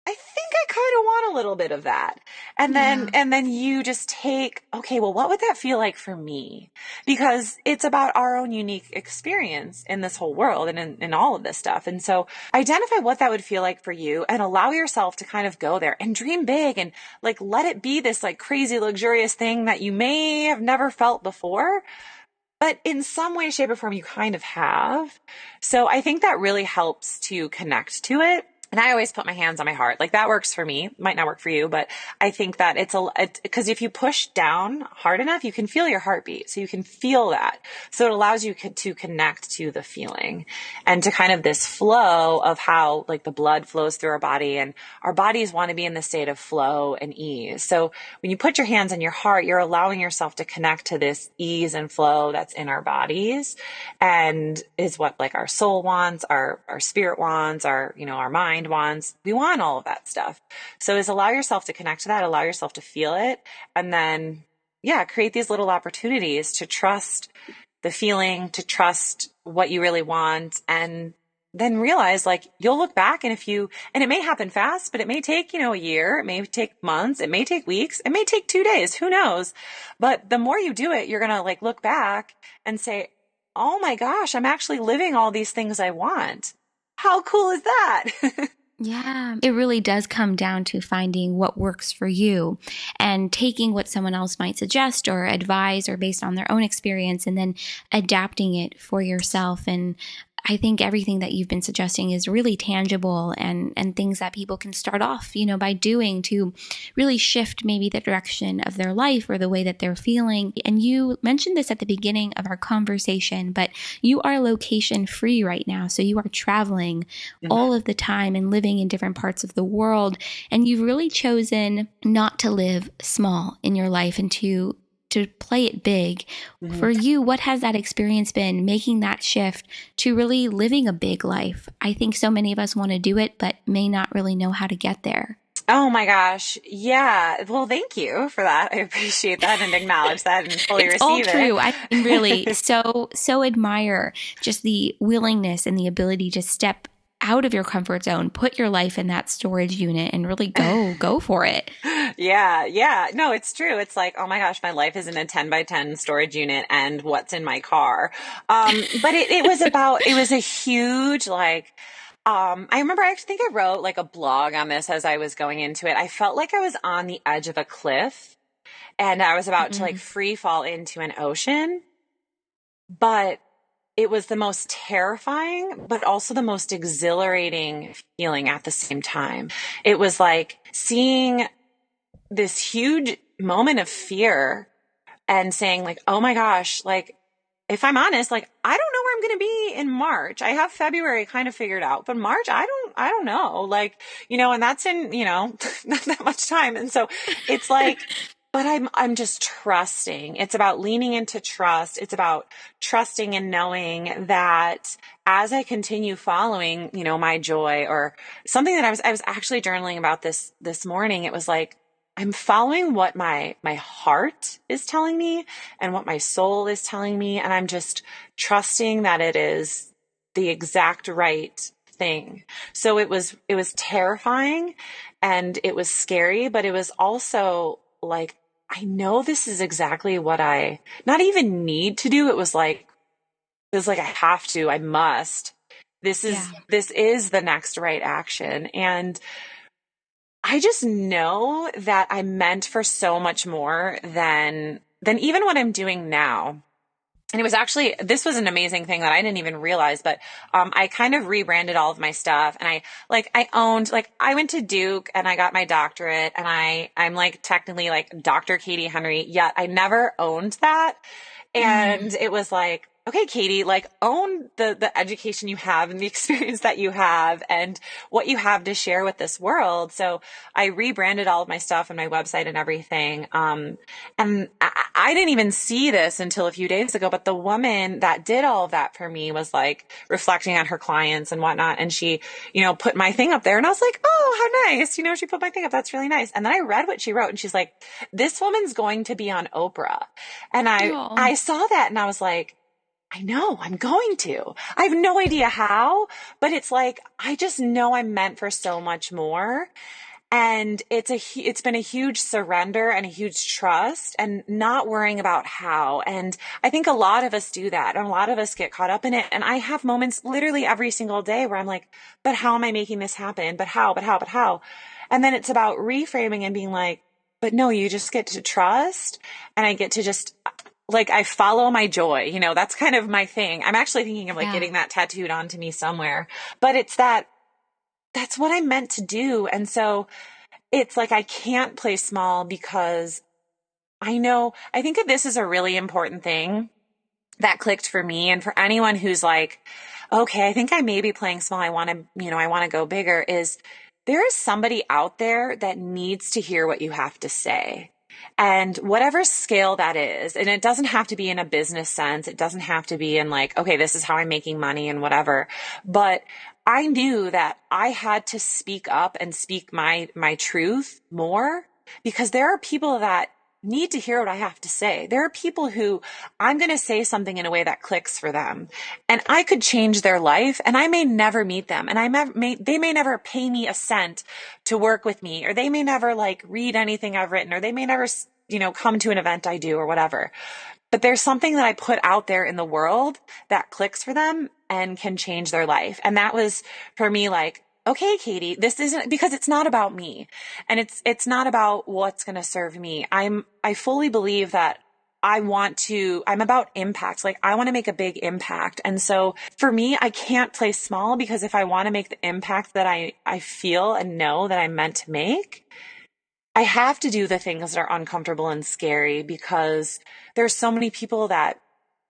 I think I kind of want a little bit of that. Yeah. And then you just take, okay, well, what would that feel like for me? Because it's about our own unique experience in this whole world and in all of this stuff. And so identify what that would feel like for you and allow yourself to kind of go there and dream big and like, let it be this like crazy, luxurious thing that you may have never felt before. But in some way, shape, or form, you kind of have. So I think that really helps to connect to it. And I always put my hands on my heart. Like that works for me. Might not work for you, but I think that because if you push down hard enough, you can feel your heartbeat. So you can feel that. So it allows you to connect to the feeling and to kind of this flow of how like the blood flows through our body, and our bodies want to be in the state of flow and ease. So when you put your hands on your heart, you're allowing yourself to connect to this ease and flow that's in our bodies and is what like our soul wants, our spirit wants, our mind wants. We want all of that stuff. So is allow yourself to connect to that, allow yourself to feel it, and then create these little opportunities to trust the feeling, to trust what you really want, and then realize like you'll look back and and it may happen fast, but it may take, a year, it may take months, it may take weeks, it may take 2 days, who knows? But the more you do it, you're going to like look back and say, oh my gosh, I'm actually living all these things I want. How cool is that? Yeah, it really does come down to finding what works for you and taking what someone else might suggest or advise or based on their own experience and then adapting it for yourself. And I think everything that you've been suggesting is really tangible and things that people can start off, by doing to really shift maybe the direction of their life or the way that they're feeling. And you mentioned this at the beginning of our conversation, but you are location free right now. So you are traveling all of the time and living in different parts of the world. And you've really chosen not to live small in your life and to play it big. For you, what has that experience been, making that shift to really living a big life? I think so many of us want to do it, but may not really know how to get there. Oh my gosh. Yeah. Well, thank you for that. I appreciate that and acknowledge that and fully It's all receive true. I mean, really, it. so admire just the willingness and the ability to step out of your comfort zone, put your life in that storage unit and really go for it. Yeah. Yeah. No, it's true. It's like, oh my gosh, my life is in a 10 by 10 storage unit and what's in my car. But it was a huge, like, I remember I actually think I wrote like a blog on this as I was going into it. I felt like I was on the edge of a cliff and I was about to like Mm, free fall into an ocean, but it was the most terrifying, but also the most exhilarating feeling at the same time. It was like seeing this huge moment of fear and saying like, oh my gosh, like, if I'm honest, like, I don't know where I'm going to be in March. I have February kind of figured out, but March, I don't know. Like, and that's in, not that much time. And so it's like, but I'm just trusting. It's about leaning into trust. It's about trusting and knowing that as I continue following, my joy or something that I was actually journaling about this morning. It was like, I'm following what my heart is telling me and what my soul is telling me. And I'm just trusting that it is the exact right thing. So it was terrifying and it was scary, but it was also like, I know this is exactly what I not even need to do. It was like I have to, I must. yeah. This is the next right action. And I just know that I'm meant for so much more than even what I'm doing now. And it was actually, this was an amazing thing that I didn't even realize, but, I kind of rebranded all of my stuff and I owned, like, I went to Duke and I got my doctorate and I'm like technically like Dr. Katie Henry, yet I never owned that. Mm, And it was like, okay, Katie, like own the education you have and the experience that you have and what you have to share with this world. So I rebranded all of my stuff and my website and everything. And I didn't even see this until a few days ago, but the woman that did all of that for me was like reflecting on her clients and whatnot. And she, put my thing up there and I was like, oh, how nice. She put my thing up. That's really nice. And then I read what she wrote and she's like, this woman's going to be on Oprah. And I oh, saw that and I was like, I know I'm going to. I have no idea how, but it's like, I just know I'm meant for so much more. And it's been a huge surrender and a huge trust and not worrying about how. And I think a lot of us do that. And a lot of us get caught up in it. And I have moments literally every single day where I'm like, but how am I making this happen? But how, but how, but how? And then it's about reframing and being like, but no, you just get to trust and I get to just like, I follow my joy. That's kind of my thing. I'm actually thinking of like yeah. getting that tattooed onto me somewhere, but that's what I'm meant to do. And so it's like I can't play small because I think that this is a really important thing that clicked for me and for anyone who's like, okay, I think I may be playing small. I want to go bigger is there is somebody out there that needs to hear what you have to say. And whatever scale that is, and it doesn't have to be in a business sense. It doesn't have to be in like, okay, this is how I'm making money and whatever. But I knew that I had to speak up and speak my truth more because there are people that need to hear what I have to say. There are people who I'm going to say something in a way that clicks for them and I could change their life and I may never meet them and they may never pay me a cent to work with me or they may never like read anything I've written or they may never, come to an event I do or whatever. But there's something that I put out there in the world that clicks for them and can change their life. And that was for me like, okay, Katie, this isn't because it's not about me and it's not about what's going to serve me. I fully believe that I'm about impact. Like I want to make a big impact. And so for me, I can't play small because if I want to make the impact that I feel and know that I'm meant to make, I have to do the things that are uncomfortable and scary because there's so many people that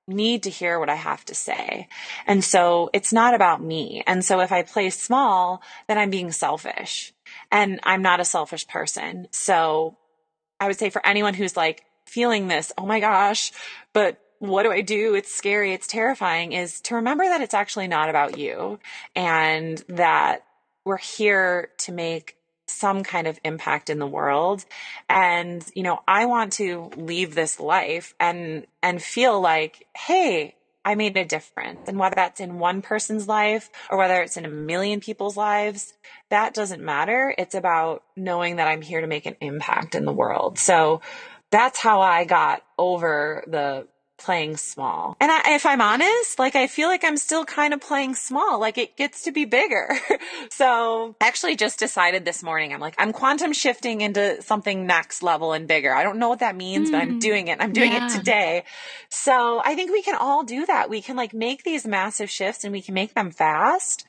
need to hear what I have to say. And so it's not about me. And so if I play small, then I'm being selfish and I'm not a selfish person. So I would say for anyone who's like feeling this, oh my gosh, but what do I do? It's scary. It's terrifying, is to remember that it's actually not about you and that we're here to make some kind of impact in the world. And, I want to leave this life and feel like, hey, I made a difference. And whether that's in one person's life or whether it's in a million people's lives, that doesn't matter. It's about knowing that I'm here to make an impact in the world. So that's how I got over the playing small. And if I'm honest, like I feel like I'm still kind of playing small, like it gets to be bigger. So I actually just decided this morning, I'm quantum shifting into something next level and bigger. I don't know what that means, but I'm doing it. I'm doing it today. So I think we can all do that. We can like make these massive shifts and we can make them fast.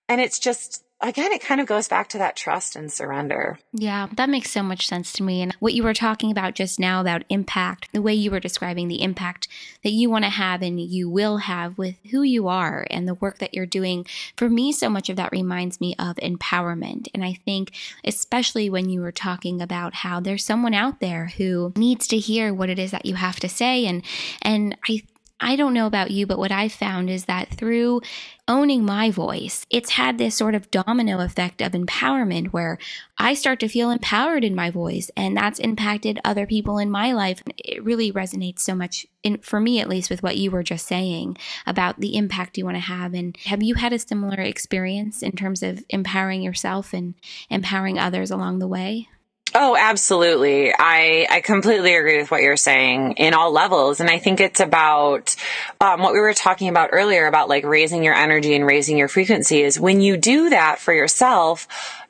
And it's just, again, it kind of goes back to that trust and surrender. Yeah, that makes so much sense to me. And what you were talking about just now about impact, the way you were describing the impact that you want to have and you will have with who you are and the work that you're doing, for me, so much of that reminds me of empowerment. And I think, especially when you were talking about how there's someone out there who needs to hear what it is that you have to say. And I don't know about you, but what I've found is that through owning my voice, it's had this sort of domino effect of empowerment where I start to feel empowered in my voice, and that's impacted other people in my life. It really resonates so much, for me at least, with what you were just saying about the impact you want to have. And have you had a similar experience in terms of empowering yourself and empowering others along the way? Oh, absolutely. I completely agree with what you're saying in all levels. And I think it's about what we were talking about earlier about like raising your energy and raising your frequency is when you do that for yourself,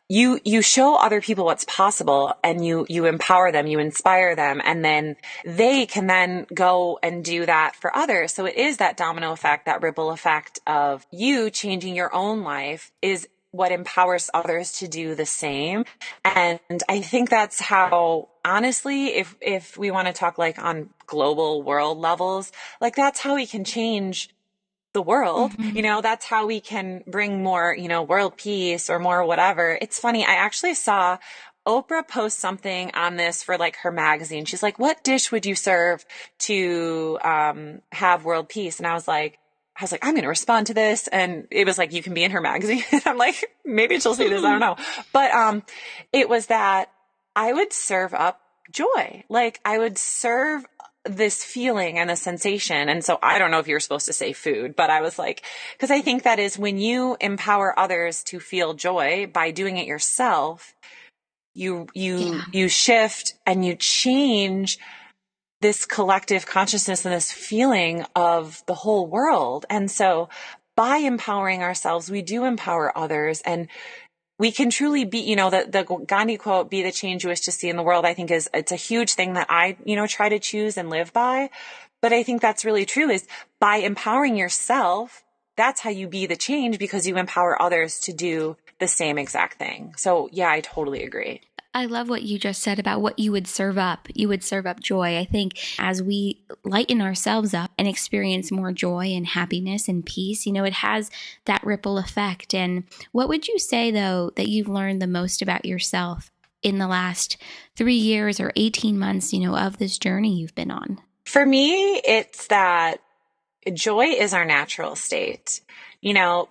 you show other people what's possible and you empower them, you inspire them, and then they can then go and do that for others. So it is that domino effect, that ripple effect of you changing your own life is what empowers others to do the same. And I think that's how, honestly, if we want to talk like on global world levels, like that's how we can change the world. That's how we can bring more, world peace or more whatever. It's funny. I actually saw Oprah post something on this for like her magazine. She's like, what dish would you serve to have world peace? And I'm going to respond to this. And it was like, you can be in her magazine. And I'm like, maybe she'll see this. I don't know. But it was that I would serve up joy. Like I would serve this feeling and the sensation. And so I don't know if you're supposed to say food, but I was like, because I think that is when you empower others to feel joy by doing it yourself, you shift and you change this collective consciousness and this feeling of the whole world. And so by empowering ourselves, we do empower others, and we can truly be, the Gandhi quote, be the change you wish to see in the world, I think it's a huge thing that I, try to choose and live by. But I think that's really true, is by empowering yourself, that's how you be the change, because you empower others to do the same exact thing. So yeah, I totally agree. I love what you just said about what you would serve up. You would serve up joy. I think as we lighten ourselves up and experience more joy and happiness and peace, it has that ripple effect. And what would you say, though, that you've learned the most about yourself in the last 3 years or 18 months, of this journey you've been on? For me, it's that joy is our natural state.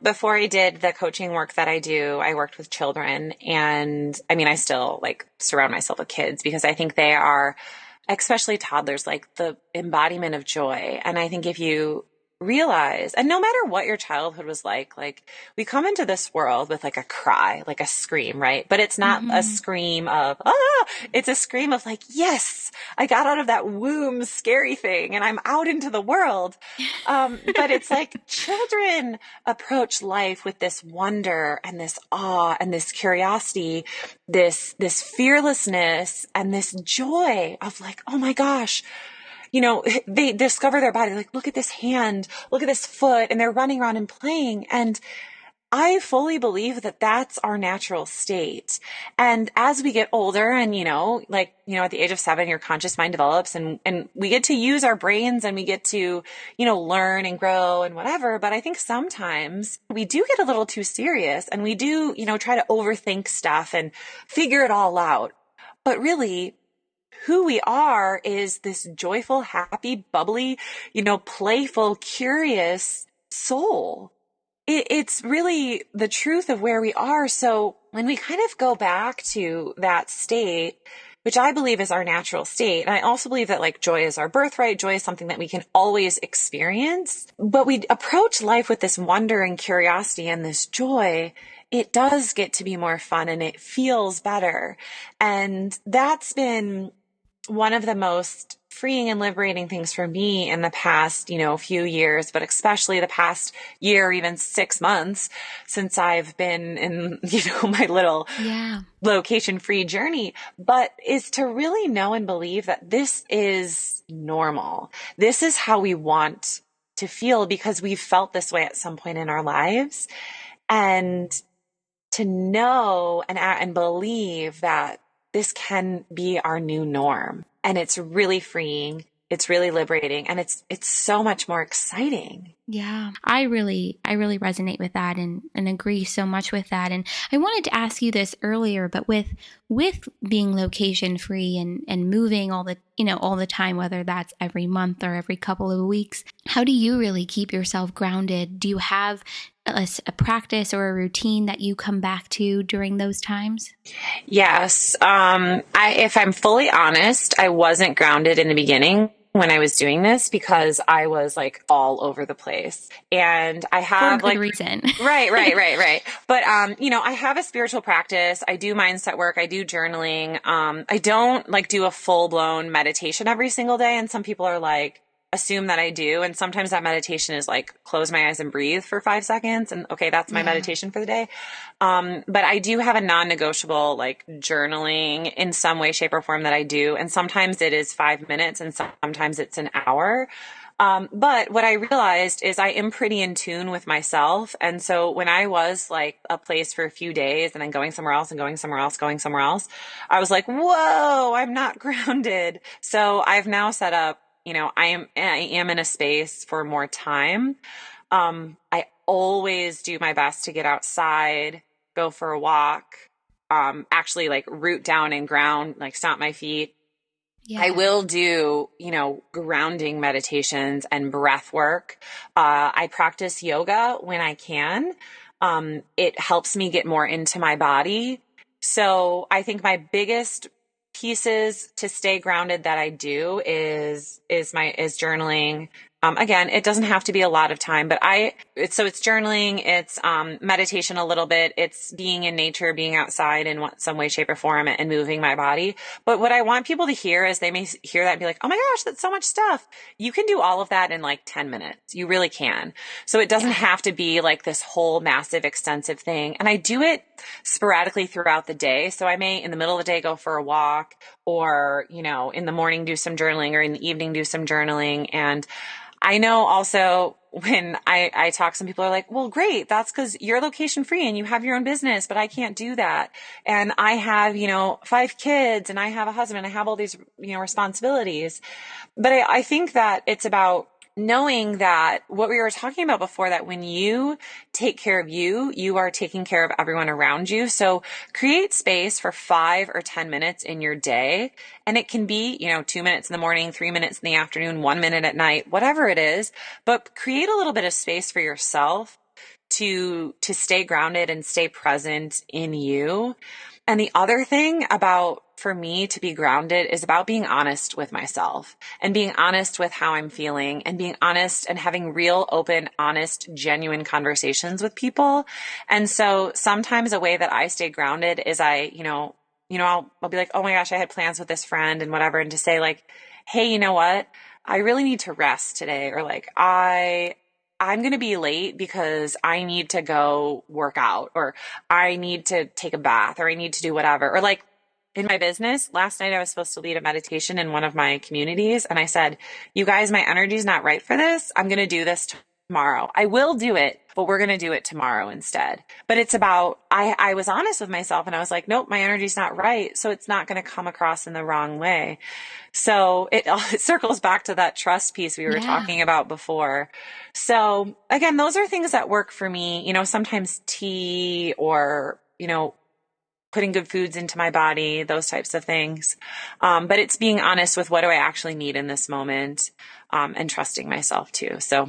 Before I did the coaching work that I do, I worked with children, and I still like surround myself with kids because I think they are, especially toddlers, like the embodiment of joy. And I think if you realize, and no matter what your childhood was like we come into this world with like a cry, like a scream, right? But it's not a scream of, it's a scream of like, yes, I got out of that womb scary thing and I'm out into the world. But it's like children approach life with this wonder and this awe and this curiosity, this fearlessness and this joy of like, oh my gosh, they discover their body, like, look at this hand, look at this foot, and they're running around and playing. And I fully believe that that's our natural state. And as we get older and, at the age of 7, your conscious mind develops and we get to use our brains and we get to, learn and grow and whatever. But I think sometimes we do get a little too serious and we do, try to overthink stuff and figure it all out. But really, who we are is this joyful, happy, bubbly, playful, curious soul. It's really the truth of where we are. So when we kind of go back to that state, which I believe is our natural state, and I also believe that like joy is our birthright, joy is something that we can always experience, but we approach life with this wonder and curiosity and this joy, it does get to be more fun and it feels better. And that's been one of the most freeing and liberating things for me in the past, few years, but especially the past year, even 6 months since I've been in, my little location free journey, but is to really know and believe that this is normal. This is how we want to feel because we've felt this way at some point in our lives. And to know and believe that this can be our new norm. And it's really freeing. It's really liberating. And it's so much more exciting. Yeah, I really resonate with that and agree so much with that. And I wanted to ask you this earlier, but with being location free and moving all the time, whether that's every month or every couple of weeks, how do you really keep yourself grounded? Do you have a practice or a routine that you come back to during those times? Yes. If I'm fully honest, I wasn't grounded in the beginning when I was doing this because I was like all over the place. And I have for a good reason. Right. But, I have a spiritual practice. I do mindset work. I do journaling. I don't like do a full blown meditation every single day. And some people are like, assume that I do. And sometimes that meditation is like close my eyes and breathe for 5 seconds. And okay, that's my meditation for the day. But I do have a non-negotiable like journaling in some way, shape or form that I do. And sometimes it is 5 minutes and sometimes it's an hour. But what I realized is I am pretty in tune with myself. And so when I was like a place for a few days and then going somewhere else and going somewhere else, I was like, whoa, I'm not grounded. So I've now set up, I am in a space for more time. I always do my best to get outside, go for a walk, actually like root down and ground, like stomp my feet. Yeah. I will do, grounding meditations and breath work. I practice yoga when I can. It helps me get more into my body. So I think my biggest pieces to stay grounded that I do is journaling. Again, it doesn't have to be a lot of time, but it's journaling, it's meditation a little bit, it's being in nature, being outside in some way, shape or form and moving my body. But what I want people to hear is they may hear that and be like, oh my gosh, that's so much stuff. You can do all of that in like 10 minutes. You really can. So it doesn't have to be like this whole massive, extensive thing. And I do it sporadically throughout the day. So I may in the middle of the day go for a walk or, in the morning do some journaling or in the evening do some journaling. And I know also when I talk, some people are like, well, great. That's because you're location free and you have your own business, but I can't do that. And I have, 5 kids and I have a husband. I have all these, responsibilities. But I think that it's about knowing that what we were talking about before, that when you take care of you, you are taking care of everyone around you. So create space for 5 or 10 minutes in your day. And it can be, 2 minutes in the morning, 3 minutes in the afternoon, 1 minute at night, whatever it is, but create a little bit of space for yourself to stay grounded and stay present in you. And the other thing for me to be grounded is about being honest with myself and being honest with how I'm feeling and being honest and having real, open, honest, genuine conversations with people. And so sometimes a way that I stay grounded is I'll be like, oh my gosh, I had plans with this friend and whatever. And to say like, hey, you know what? I really need to rest today. Or like, I'm going to be late because I need to go work out or I need to take a bath or I need to do whatever. Or like, in my business, last night I was supposed to lead a meditation in one of my communities. And I said, you guys, my energy's not right for this. I'm going to do this tomorrow. I will do it, but we're going to do it tomorrow instead. But it's about, I was honest with myself and I was like, nope, my energy's not right. So it's not going to come across in the wrong way. So it circles back to that trust piece we were talking about before. So again, those are things that work for me. Sometimes tea or, putting good foods into my body, those types of things. But it's being honest with what do I actually need in this moment, and trusting myself too. So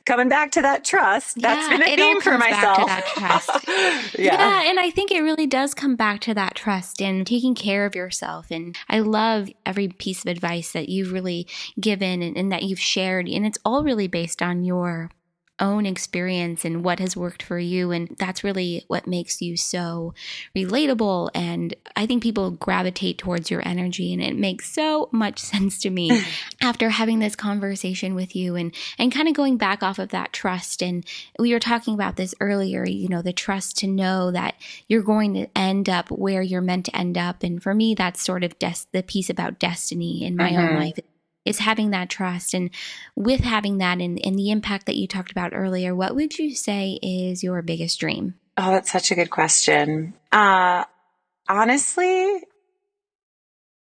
coming back to that trust, that's been a theme for myself. Back to that trust. Yeah, and I think it really does come back to that trust and taking care of yourself. And I love every piece of advice that you've really given and that you've shared. And it's all really based on your own experience and what has worked for you. And that's really what makes you so relatable. And I think people gravitate towards your energy, and it makes so much sense to me after having this conversation with you and kind of going back off of that trust. And we were talking about this earlier, the trust to know that you're going to end up where you're meant to end up. And for me, that's sort of the piece about destiny in my own life. Is having that trust. And with having that and the impact that you talked about earlier, what would you say is your biggest dream? Oh, that's such a good question. Honestly,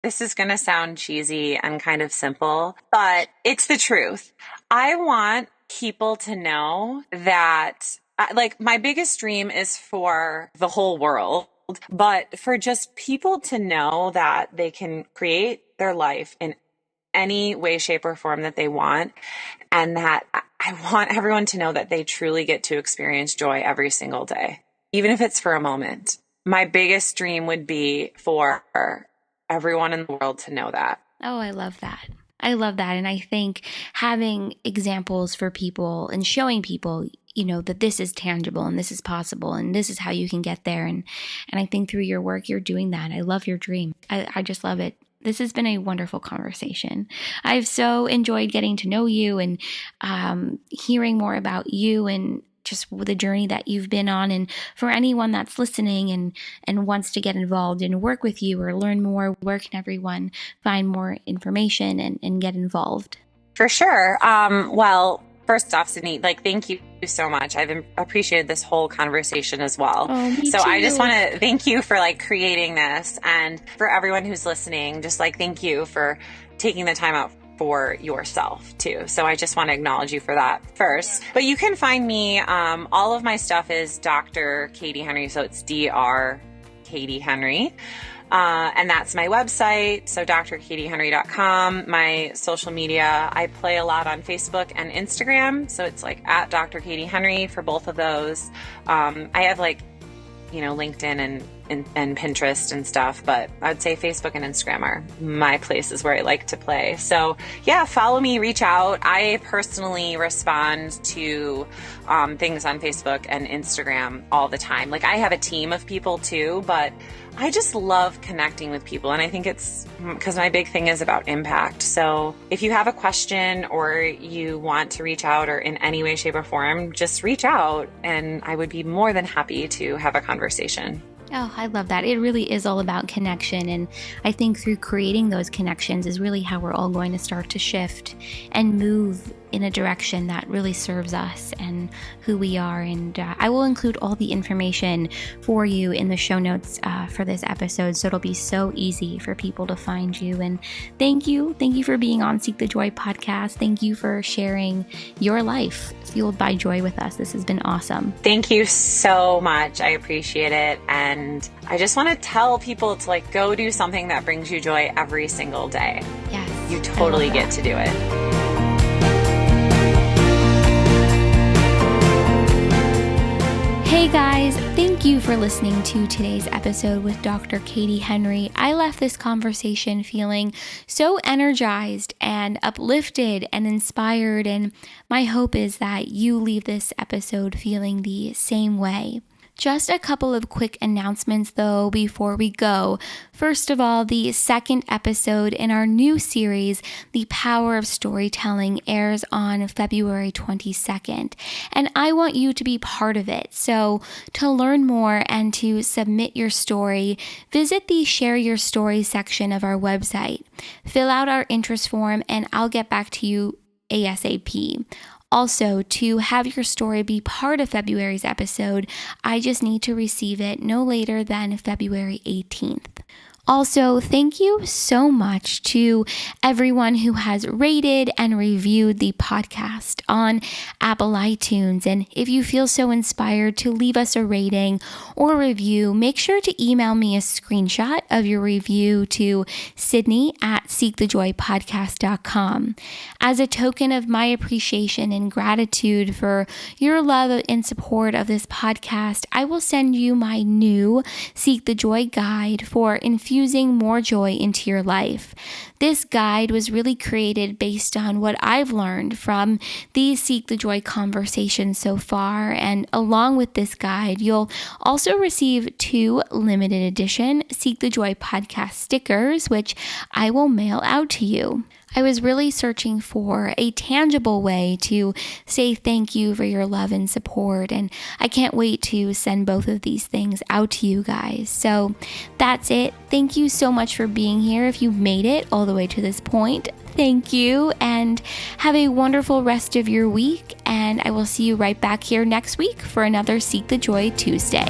this is going to sound cheesy and kind of simple, but it's the truth. I want people to know that, my biggest dream is for the whole world, but for just people to know that they can create their life in any way, shape, or form that they want. And that I want everyone to know that they truly get to experience joy every single day, even if it's for a moment. My biggest dream would be for everyone in the world to know that. Oh, I love that. I love that. And I think having examples for people and showing people, that this is tangible and this is possible and this is how you can get there. And I think through your work, you're doing that. I love your dream. I just love it. This has been a wonderful conversation. I've so enjoyed getting to know you and hearing more about you and just the journey that you've been on. And for anyone that's listening and wants to get involved and work with you or learn more, where can everyone find more information and get involved? For sure. Well, first off, Sydney, thank you so much. I've appreciated this whole conversation as well. Oh, me so too. I just want to thank you for creating this, and for everyone who's listening, just thank you for taking the time out for yourself too. So I just want to acknowledge you for that first. But you can find me, all of my stuff is Dr. Katie Henry. So it's Dr. Katie Henry. And that's my website, so drkatiehenry.com. My social media, I play a lot on Facebook and Instagram, so it's at Dr. Katie Henry for both of those. I have LinkedIn and Pinterest and stuff, but I'd say Facebook and Instagram are my places where I like to play. So yeah, follow me, reach out. I personally respond to things on Facebook and Instagram all the time. I have a team of people too, but I just love connecting with people. And I think it's because my big thing is about impact. So if you have a question or you want to reach out or in any way, shape, or form, just reach out and I would be more than happy to have a conversation. Oh, I love that. It really is all about connection. And I think through creating those connections is really how we're all going to start to shift and move in a direction that really serves us and who we are. And I will include all the information for you in the show notes for this episode, so it'll be so easy for people to find you. And thank you for being on Seek the Joy podcast. Thank you for sharing your life fueled by joy with us. This has been awesome. Thank you so much. I appreciate it. And I just want to tell people to go do something that brings you joy every single day. Yes, you totally get to do it. Hey guys, thank you for listening to today's episode with Dr. Katie Henry. I left this conversation feeling so energized and uplifted and inspired, and my hope is that you leave this episode feeling the same way. Just a couple of quick announcements though before we go. First of all, the second episode in our new series, The Power of Storytelling, airs on February 22nd, and I want you to be part of it. So to learn more and to submit your story, visit the Share Your Story section of our website. Fill out our interest form and I'll get back to you ASAP. Also, to have your story be part of February's episode, I just need to receive it no later than February 18th. Also, thank you so much to everyone who has rated and reviewed the podcast on Apple iTunes. And if you feel so inspired to leave us a rating or review, make sure to email me a screenshot of your review to Sydney@seekthejoypodcast.com. As a token of my appreciation and gratitude for your love and support of this podcast, I will send you my new Seek the Joy guide for infusing more joy into your life. This guide was really created based on what I've learned from these Seek the Joy conversations so far, and along with this guide, you'll also receive 2 limited edition Seek the Joy podcast stickers, which I will mail out to you. I was really searching for a tangible way to say thank you for your love and support, and I can't wait to send both of these things out to you guys. So that's it. Thank you so much for being here. If you've made it all the way to this point, thank you, and have a wonderful rest of your week, and I will see you right back here next week for another Seek the Joy Tuesday.